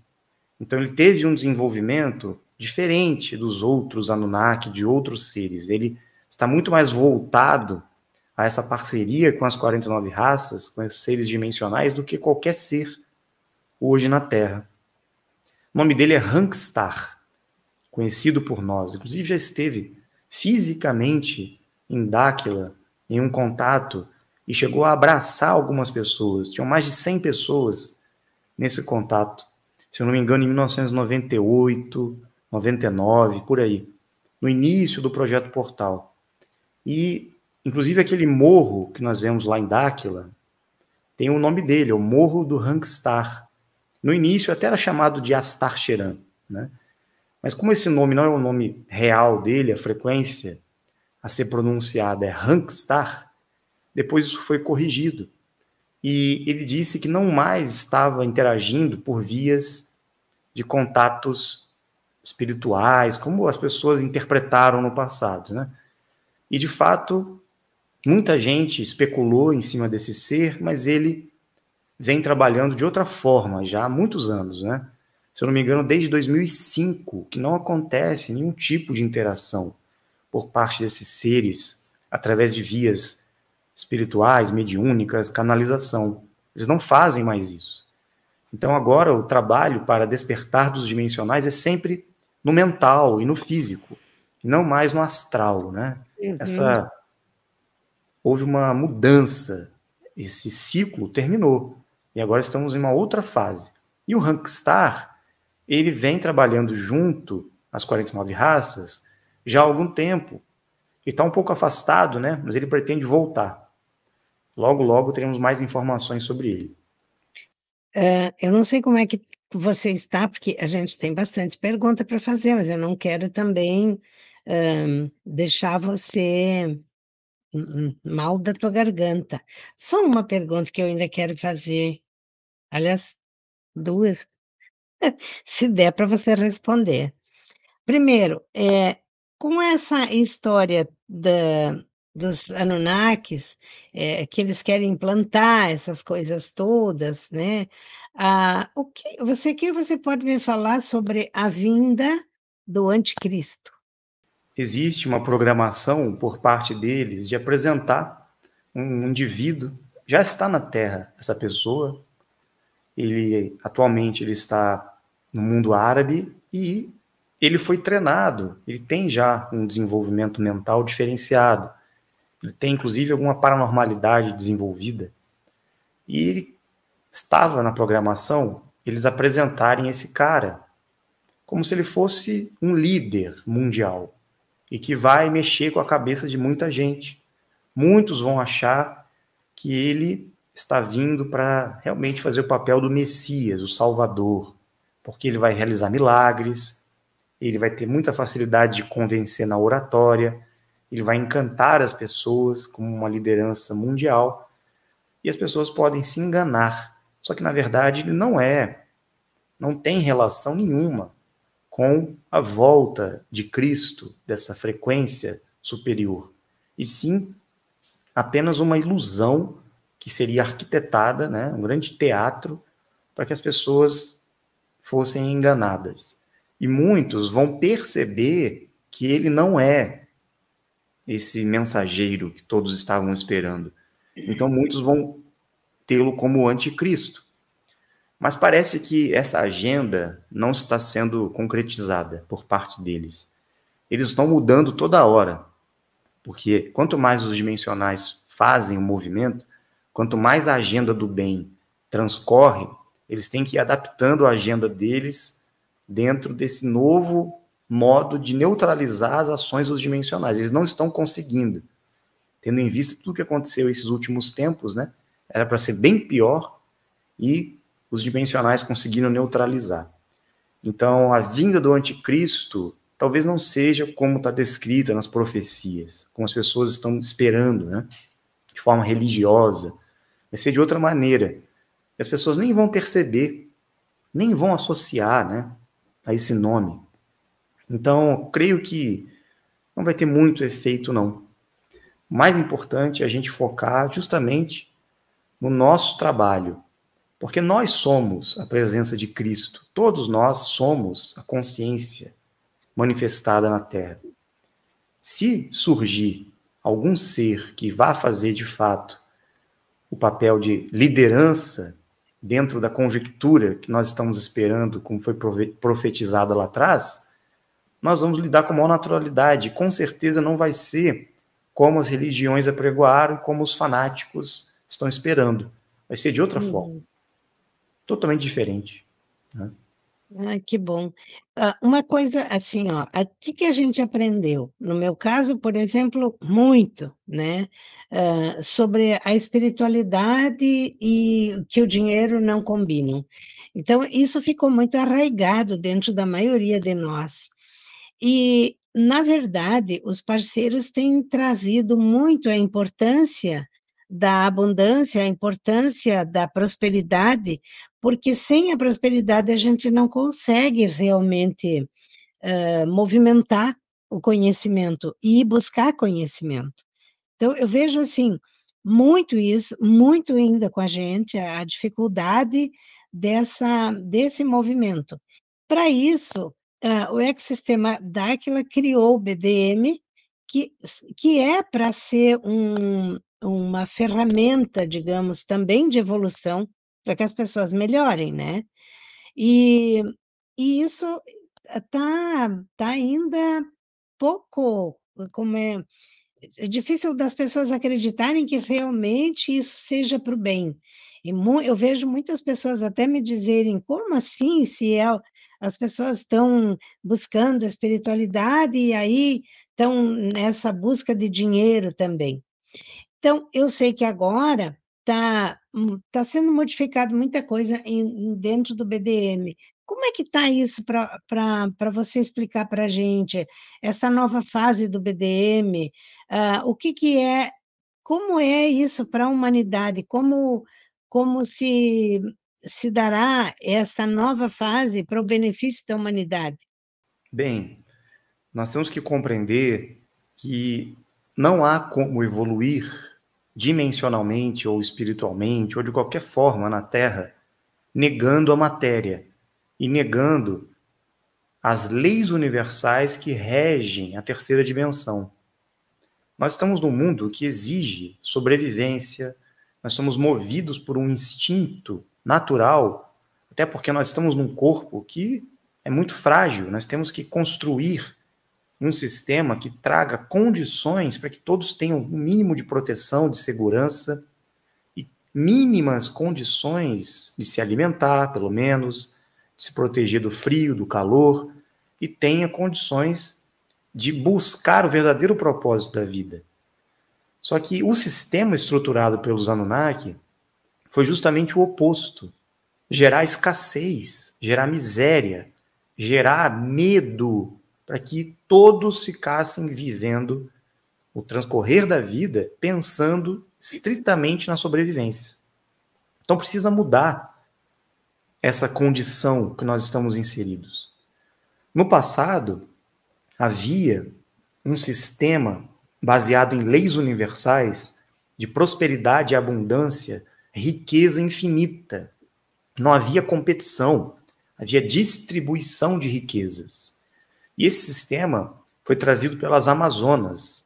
Então ele teve um desenvolvimento diferente dos outros Anunnaki, de outros seres. Ele está muito mais voltado a essa parceria com as 49 raças, com os seres dimensionais, do que qualquer ser hoje na Terra. O nome dele é Hankstar, conhecido por nós. Inclusive já esteve fisicamente em Dáquila, em um contato, e chegou a abraçar algumas pessoas. Tinham mais de 100 pessoas nesse contato. Se eu não me engano, em 1998, 99, por aí. No início do Projeto Portal. E, inclusive, aquele morro que nós vemos lá em Dáquila, tem o nome dele, é o Morro do Hankstar. No início até era chamado de Astar Sheran, né? Mas como esse nome não é o nome real dele, a frequência a ser pronunciada é Hankstar, depois isso foi corrigido. E ele disse que não mais estava interagindo por vias de contatos espirituais, como as pessoas interpretaram no passado, né? E, de fato, muita gente especulou em cima desse ser, mas ele vem trabalhando de outra forma já há muitos anos, né? Se eu não me engano, desde 2005, que não acontece nenhum tipo de interação por parte desses seres através de vias espirituais, mediúnicas, canalização. Eles não fazem mais isso. Então agora o trabalho para despertar dos dimensionais é sempre no mental e no físico, e não mais no astral, né? Uhum. Houve uma mudança, esse ciclo terminou, e agora estamos em uma outra fase. E o Hankstar, ele vem trabalhando junto às 49 raças já há algum tempo, e está um pouco afastado, né? Mas ele pretende voltar. Logo, logo teremos mais informações sobre ele. Eu não sei como é que você está, porque a gente tem bastante pergunta para fazer, mas eu não quero também deixar você mal da tua garganta. Só uma pergunta que eu ainda quero fazer, aliás, duas, se der para você responder. Primeiro, com essa história dos Anunnakis, que eles querem implantar essas coisas todas, né? O que você pode me falar sobre a vinda do anticristo? Existe uma programação por parte deles de apresentar um indivíduo, já está na Terra essa pessoa, atualmente ele está no mundo árabe e ele foi treinado, ele tem já um desenvolvimento mental diferenciado, ele tem inclusive alguma paranormalidade desenvolvida, e ele estava na programação eles apresentarem esse cara como se ele fosse um líder mundial e que vai mexer com a cabeça de muita gente. Muitos vão achar que ele está vindo para realmente fazer o papel do Messias, o Salvador, porque ele vai realizar milagres, ele vai ter muita facilidade de convencer na oratória, ele vai encantar as pessoas como uma liderança mundial, e as pessoas podem se enganar. Só que, na verdade, ele não tem relação nenhuma com a volta de Cristo, dessa frequência superior, e sim apenas uma ilusão que seria arquitetada, né, um grande teatro, para que as pessoas fossem enganadas. E muitos vão perceber que ele não é esse mensageiro que todos estavam esperando. Então muitos vão tê-lo como anticristo. Mas parece que essa agenda não está sendo concretizada por parte deles. Eles estão mudando toda hora, porque quanto mais os dimensionais fazem o movimento, quanto mais a agenda do bem transcorre, eles têm que ir adaptando a agenda deles dentro desse novo modo de neutralizar as ações dos dimensionais. Eles não estão conseguindo. Tendo em vista tudo que aconteceu esses últimos tempos, né? Era para ser bem pior e os dimensionais conseguiram neutralizar. Então, a vinda do anticristo talvez não seja como está descrita nas profecias, como as pessoas estão esperando, né? De forma religiosa. Vai ser de outra maneira. E as pessoas nem vão perceber, nem vão associar, né, a esse nome. Então, creio que não vai ter muito efeito, não. O mais importante é a gente focar justamente no nosso trabalho, porque nós somos a presença de Cristo. Todos nós somos a consciência manifestada na Terra. Se surgir algum ser que vá fazer, de fato, o papel de liderança dentro da conjectura que nós estamos esperando, como foi profetizada lá atrás, nós vamos lidar com a maior naturalidade. Com certeza não vai ser como as religiões apregoaram, como os fanáticos estão esperando. Vai ser de outra forma. Totalmente diferente, né? Ah, que bom. Uma coisa assim, ó, o que que a gente aprendeu? No meu caso, por exemplo, muito, né? Sobre a espiritualidade e que o dinheiro não combinam. Então, isso ficou muito arraigado dentro da maioria de nós. E, na verdade, os parceiros têm trazido muito a importância da abundância, a importância da prosperidade, porque sem a prosperidade a gente não consegue realmente movimentar o conhecimento e buscar conhecimento. Então, eu vejo assim, muito isso, muito ainda com a gente, a dificuldade desse movimento. Para isso, o ecossistema Dáquila criou o BDM, que é para ser uma ferramenta, digamos, também de evolução, para que as pessoas melhorem, né? E, e isso tá ainda pouco, como é difícil das pessoas acreditarem que realmente isso seja para o bem. E eu vejo muitas pessoas até me dizerem, como assim, se as pessoas estão buscando a espiritualidade e aí estão nessa busca de dinheiro também. Então, eu sei que agora tá sendo modificado muita coisa dentro do BDM. Como é que está isso para você explicar para a gente essa nova fase do BDM? O que é, como é isso para a humanidade? Como se dará essa nova fase para o benefício da humanidade? Bem, nós temos que compreender que não há como evoluir dimensionalmente ou espiritualmente ou de qualquer forma na Terra negando a matéria e negando as leis universais que regem a terceira dimensão. Nós estamos num mundo que exige sobrevivência, nós somos movidos por um instinto natural, até porque nós estamos num corpo que é muito frágil, nós temos que construir um sistema que traga condições para que todos tenham um mínimo de proteção, de segurança e mínimas condições de se alimentar, pelo menos, de se proteger do frio, do calor, e tenha condições de buscar o verdadeiro propósito da vida. Só que o sistema estruturado pelos Anunnaki foi justamente o oposto. Gerar escassez, gerar miséria, gerar medo, para que todos ficassem vivendo o transcorrer da vida pensando estritamente na sobrevivência. Então precisa mudar essa condição que nós estamos inseridos. No passado, havia um sistema baseado em leis universais de prosperidade e abundância, riqueza infinita. Não havia competição, havia distribuição de riquezas. E esse sistema foi trazido pelas Amazonas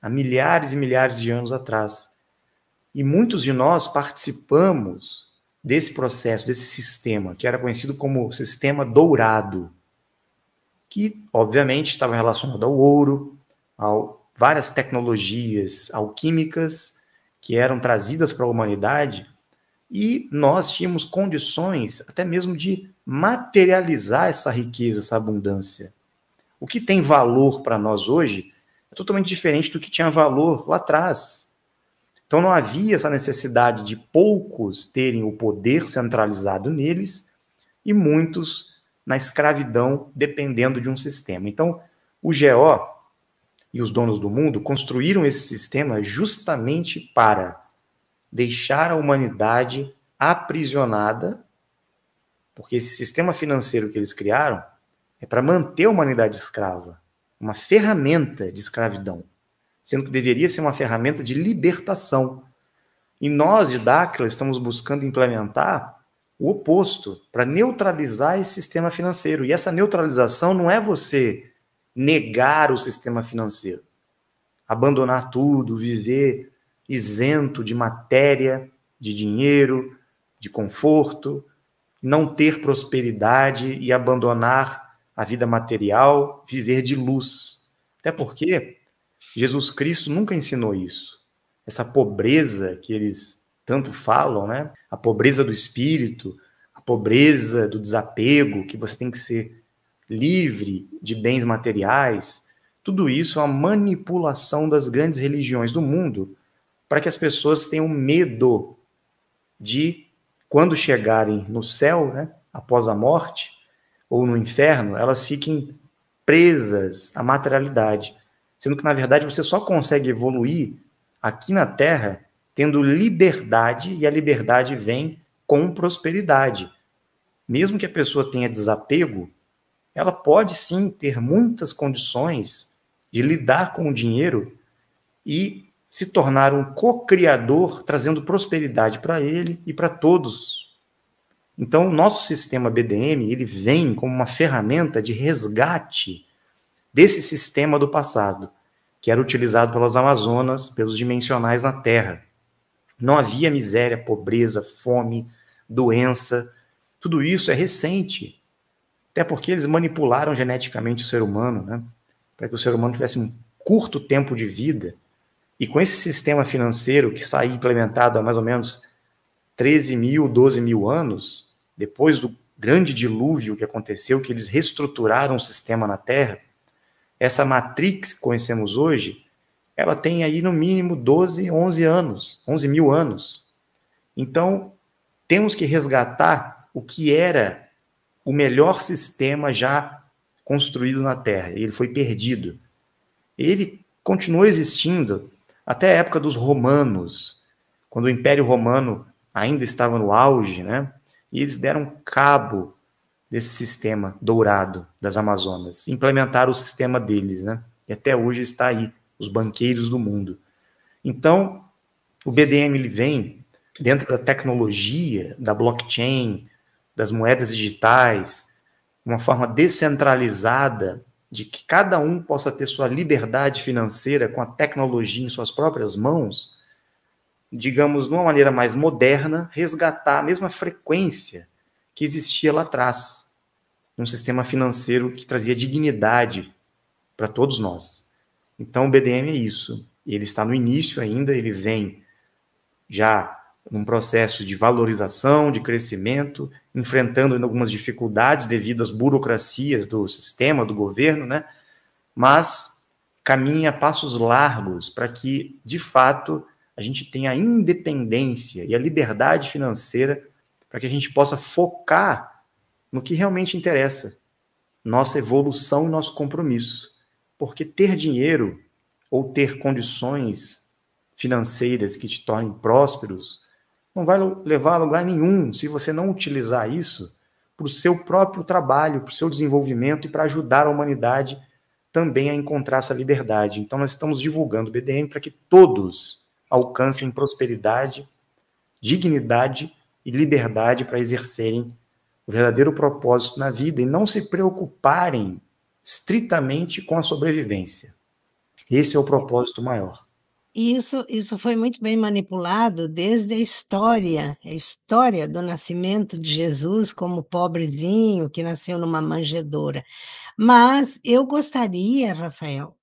há milhares e milhares de anos atrás. E muitos de nós participamos desse processo, desse sistema, que era conhecido como sistema dourado, que, obviamente, estava relacionado ao ouro, a várias tecnologias alquímicas que eram trazidas para a humanidade E nós tínhamos condições até mesmo de materializar essa riqueza, essa abundância. O que tem valor para nós hoje é totalmente diferente do que tinha valor lá atrás. Então não havia essa necessidade de poucos terem o poder centralizado neles e muitos na escravidão dependendo de um sistema. Então o GO e os donos do mundo construíram esse sistema justamente para deixar a humanidade aprisionada, porque esse sistema financeiro que eles criaram é para manter a humanidade escrava, uma ferramenta de escravidão, sendo que deveria ser uma ferramenta de libertação. E nós, de Dáquila, estamos buscando implementar o oposto, para neutralizar esse sistema financeiro. E essa neutralização não é você negar o sistema financeiro, abandonar tudo, viver isento de matéria, de dinheiro, de conforto, não ter prosperidade e abandonar a vida material, viver de luz. Até porque Jesus Cristo nunca ensinou isso. Essa pobreza que eles tanto falam, né? A pobreza do espírito, a pobreza do desapego, que você tem que ser livre de bens materiais, tudo isso é uma manipulação das grandes religiões do mundo para que as pessoas tenham medo de, quando chegarem no céu, né, após a morte, ou no inferno, elas fiquem presas à materialidade. Sendo que, na verdade, você só consegue evoluir aqui na Terra tendo liberdade, e a liberdade vem com prosperidade. Mesmo que a pessoa tenha desapego, ela pode sim ter muitas condições de lidar com o dinheiro e se tornar um co-criador, trazendo prosperidade para ele e para todos. Então, o nosso sistema BDM, ele vem como uma ferramenta de resgate desse sistema do passado, que era utilizado pelas Amazonas, pelos dimensionais na Terra. Não havia miséria, pobreza, fome, doença. Tudo isso é recente. Até porque eles manipularam geneticamente o ser humano, né? Para que o ser humano tivesse um curto tempo de vida. E com esse sistema financeiro que está aí implementado há mais ou menos 13 mil, 12 mil anos, depois do grande dilúvio que aconteceu, que eles reestruturaram o sistema na Terra, essa matrix que conhecemos hoje, ela tem aí no mínimo 12, 11 anos, 11 mil anos. Então, temos que resgatar o que era o melhor sistema já construído na Terra. Ele foi perdido. Ele continuou existindo até a época dos romanos, quando o Império Romano ainda estava no auge, né? E eles deram cabo desse sistema dourado das Amazonas, implementaram o sistema deles, né? E até hoje está aí, os banqueiros do mundo. Então, o BDM ele vem dentro da tecnologia, da blockchain, das moedas digitais, uma forma descentralizada de que cada um possa ter sua liberdade financeira com a tecnologia em suas próprias mãos, digamos, de uma maneira mais moderna, resgatar a mesma frequência que existia lá atrás, um sistema financeiro que trazia dignidade para todos nós. Então, o BDM é isso. Ele está no início ainda, ele vem já num processo de valorização, de crescimento, enfrentando algumas dificuldades devido às burocracias do sistema, do governo, né? Mas caminha a passos largos para que, de fato, a gente tenha a independência e a liberdade financeira para que a gente possa focar no que realmente interessa, nossa evolução e nosso compromisso. Porque ter dinheiro ou ter condições financeiras que te tornem prósperos não vai levar a lugar nenhum se você não utilizar isso para o seu próprio trabalho, para o seu desenvolvimento e para ajudar a humanidade também a encontrar essa liberdade. Então, nós estamos divulgando o BDM para que todos alcancem prosperidade, dignidade e liberdade para exercerem o verdadeiro propósito na vida e não se preocuparem estritamente com a sobrevivência. Esse é o propósito maior. Isso foi muito bem manipulado desde a história do nascimento de Jesus como pobrezinho que nasceu numa manjedoura. Mas eu gostaria, Rafael,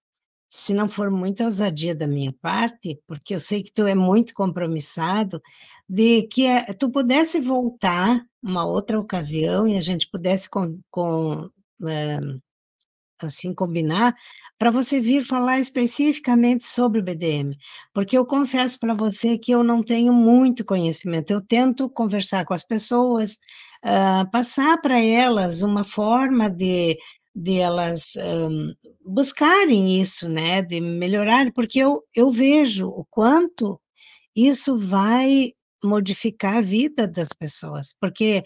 se não for muita ousadia da minha parte, porque eu sei que tu é muito compromissado, de que tu pudesse voltar uma outra ocasião e a gente pudesse eh, assim, combinar, para você vir falar especificamente sobre o BDM, porque eu confesso para você que eu não tenho muito conhecimento, eu tento conversar com as pessoas, passar para elas uma forma de elas buscarem isso, né, de melhorar, porque eu vejo o quanto isso vai modificar a vida das pessoas, porque,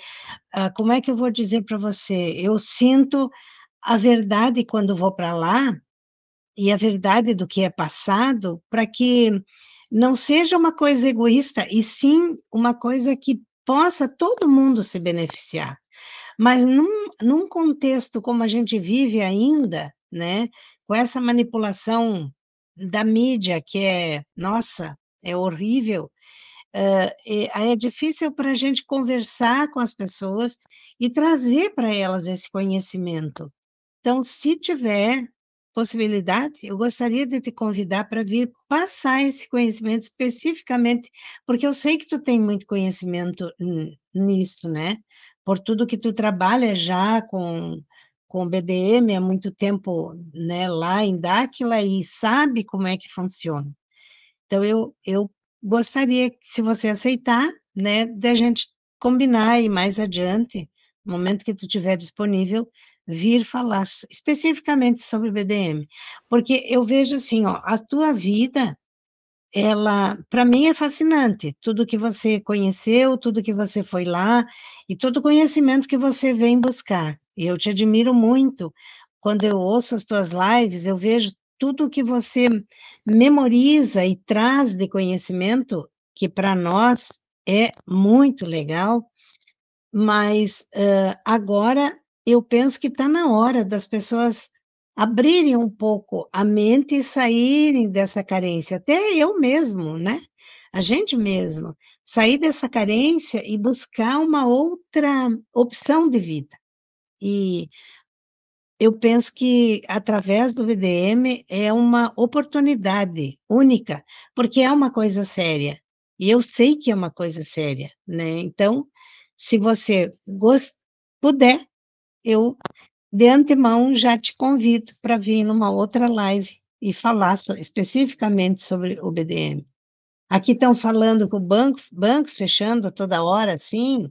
como é que eu vou dizer para você, eu sinto a verdade quando vou para lá, e a verdade do que é passado, para que não seja uma coisa egoísta, e sim uma coisa que possa todo mundo se beneficiar. Mas num contexto como a gente vive ainda, né, com essa manipulação da mídia que é, nossa, é horrível, aí é difícil para a gente conversar com as pessoas e trazer para elas esse conhecimento. Então, se tiver possibilidade, eu gostaria de te convidar para vir passar esse conhecimento especificamente, porque eu sei que tu tem muito conhecimento nisso, né? Por tudo que tu trabalha já com BDM há muito tempo, né, lá em Dáquila e sabe como é que funciona. Então, eu gostaria que, se você aceitar, né, da gente combinar e mais adiante, no momento que tu estiver disponível, vir falar especificamente sobre o BDM. Porque eu vejo assim, ó, a tua vida, ela, para mim, é fascinante. Tudo que você conheceu, tudo que você foi lá, e todo o conhecimento que você vem buscar. E eu te admiro muito. Quando eu ouço as tuas lives, eu vejo tudo que você memoriza e traz de conhecimento, que para nós é muito legal, mas agora eu penso que está na hora das pessoas abrirem um pouco a mente e saírem dessa carência, até eu mesmo, né? A gente mesmo, sair dessa carência e buscar uma outra opção de vida. E eu penso que através do VDM é uma oportunidade única, porque é uma coisa séria. E eu sei que é uma coisa séria, né? Então, se você puder, eu de antemão já te convido para vir numa outra live e falar especificamente sobre o BDM. Aqui estão falando com bancos fechando a toda hora, assim,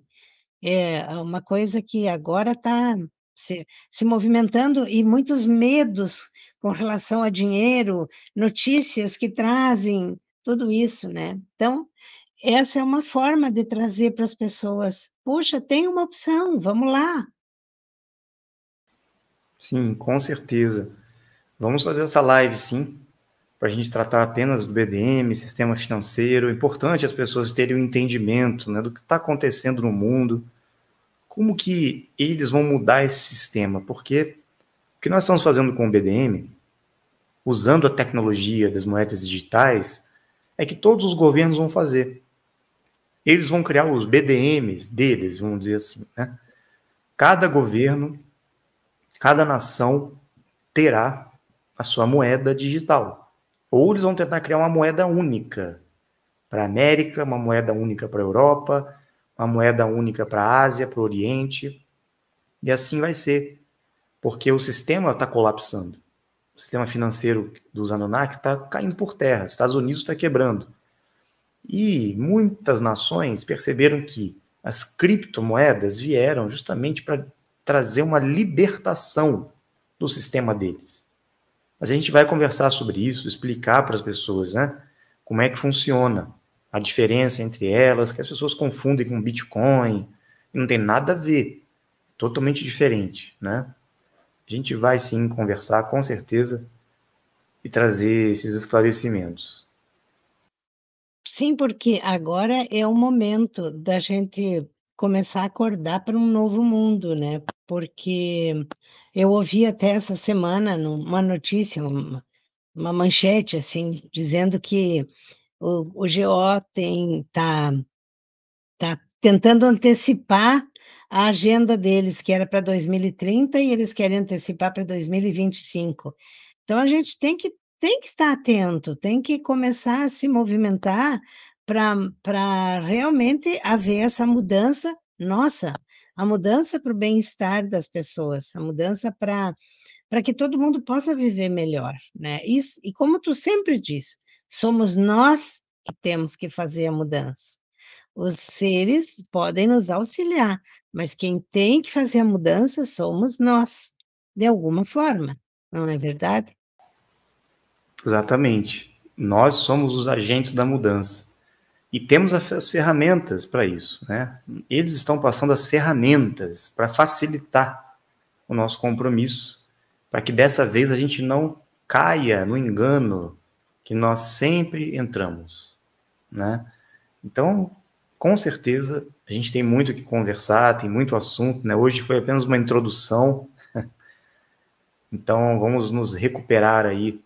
é uma coisa que agora está se movimentando e muitos medos com relação a dinheiro, notícias que trazem tudo isso, né? Então, essa é uma forma de trazer para as pessoas, puxa, tem uma opção, vamos lá. Sim, com certeza. Vamos fazer essa live, sim, para a gente tratar apenas do BDM, sistema financeiro. É importante as pessoas terem um entendimento, né, do que está acontecendo no mundo, como que eles vão mudar esse sistema, porque o que nós estamos fazendo com o BDM, usando a tecnologia das moedas digitais, é que todos os governos vão fazer. Eles vão criar os BDMs deles, vamos dizer assim, né? Cada governo, cada nação terá a sua moeda digital. Ou eles vão tentar criar uma moeda única para a América, uma moeda única para a Europa, uma moeda única para a Ásia, para o Oriente, e assim vai ser, porque o sistema está colapsando. O sistema financeiro dos Anunnaki está caindo por terra, os Estados Unidos está quebrando. E muitas nações perceberam que as criptomoedas vieram justamente para trazer uma libertação do sistema deles. Mas a gente vai conversar sobre isso, explicar para as pessoas, né, como é que funciona, a diferença entre elas, que as pessoas confundem com Bitcoin, e não tem nada a ver, totalmente diferente, né? A gente vai sim conversar, com certeza, e trazer esses esclarecimentos. Sim, porque agora é o momento da gente começar a acordar para um novo mundo, né? Porque eu ouvi até essa semana uma notícia, uma manchete, assim, dizendo que o GO tá tentando antecipar a agenda deles, que era para 2030, e eles querem antecipar para 2025. Então, a gente tem que tem que estar atento, tem que começar a se movimentar para realmente haver essa mudança, nossa, a mudança para o bem-estar das pessoas, a mudança para que todo mundo possa viver melhor, né? Isso, e como tu sempre diz, somos nós que temos que fazer a mudança. Os seres podem nos auxiliar, mas quem tem que fazer a mudança somos nós, de alguma forma, não é verdade? Exatamente. Nós somos os agentes da mudança. E temos as ferramentas para isso, né? Eles estão passando as ferramentas para facilitar o nosso compromisso, para que dessa vez a gente não caia no engano que nós sempre entramos, né? Então, com certeza, a gente tem muito o que conversar, tem muito assunto, né? Hoje foi apenas uma introdução, então vamos nos recuperar aí.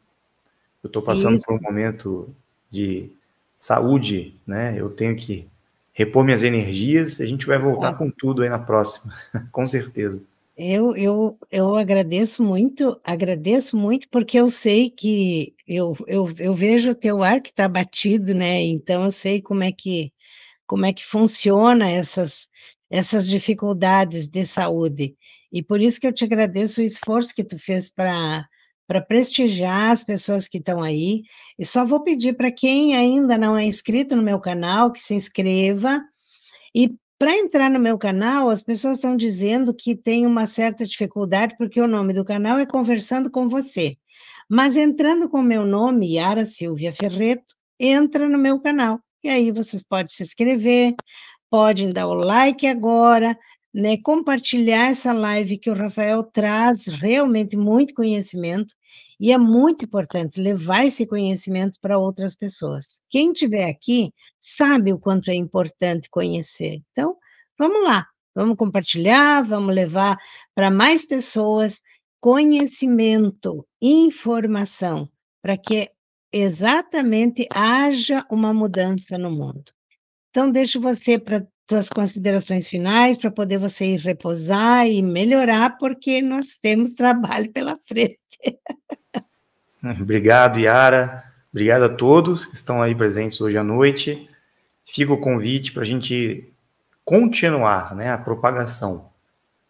Eu estou passando por Isso. um momento de saúde, né? Eu tenho que repor minhas energias e a gente vai voltar com tudo aí na próxima, com certeza. Eu agradeço muito, porque eu sei que eu vejo o teu ar que está batido, né? Então eu sei como é que funciona essas dificuldades de saúde. E por isso que eu te agradeço o esforço que tu fez para prestigiar as pessoas que estão aí. E só vou pedir para quem ainda não é inscrito no meu canal, que se inscreva. E para entrar no meu canal, as pessoas estão dizendo que tem uma certa dificuldade, porque o nome do canal é Conversando com Você. Mas entrando com o meu nome, Yara Silvia Ferreto, entra no meu canal. E aí vocês podem se inscrever, podem dar o like agora, né? Compartilhar essa live que o Rafael traz realmente muito conhecimento. E é muito importante levar esse conhecimento para outras pessoas. Quem estiver aqui sabe o quanto é importante conhecer. Então, vamos lá, vamos compartilhar, vamos levar para mais pessoas conhecimento, informação, para que exatamente haja uma mudança no mundo. Então, deixo você para suas considerações finais, para poder você ir repousar e melhorar, porque nós temos trabalho pela frente. Obrigado, Yara. Obrigado a todos que estão aí presentes hoje à noite. Fica o convite para a gente continuar, né, a propagação,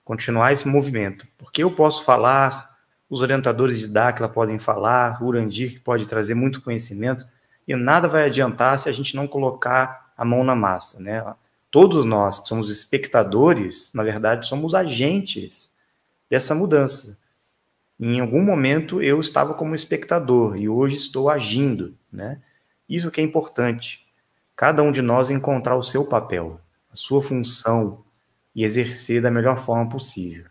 continuar esse movimento. Porque eu posso falar, os orientadores de Dáquila podem falar, o Urandir pode trazer muito conhecimento, e nada vai adiantar se a gente não colocar a mão na massa, né? Todos nós que somos espectadores, na verdade, somos agentes dessa mudança. Em algum momento eu estava como espectador e hoje estou agindo, né? Isso que é importante. Cada um de nós encontrar o seu papel, a sua função e exercer da melhor forma possível.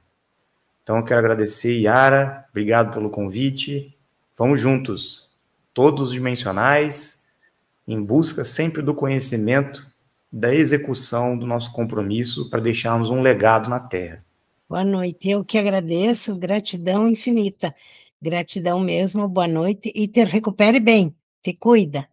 Então eu quero agradecer, Yara, obrigado pelo convite. Vamos juntos, todos dimensionais, em busca sempre do conhecimento, da execução do nosso compromisso para deixarmos um legado na Terra. Boa noite, eu que agradeço, gratidão infinita, gratidão mesmo, boa noite e te recupere bem, te cuida.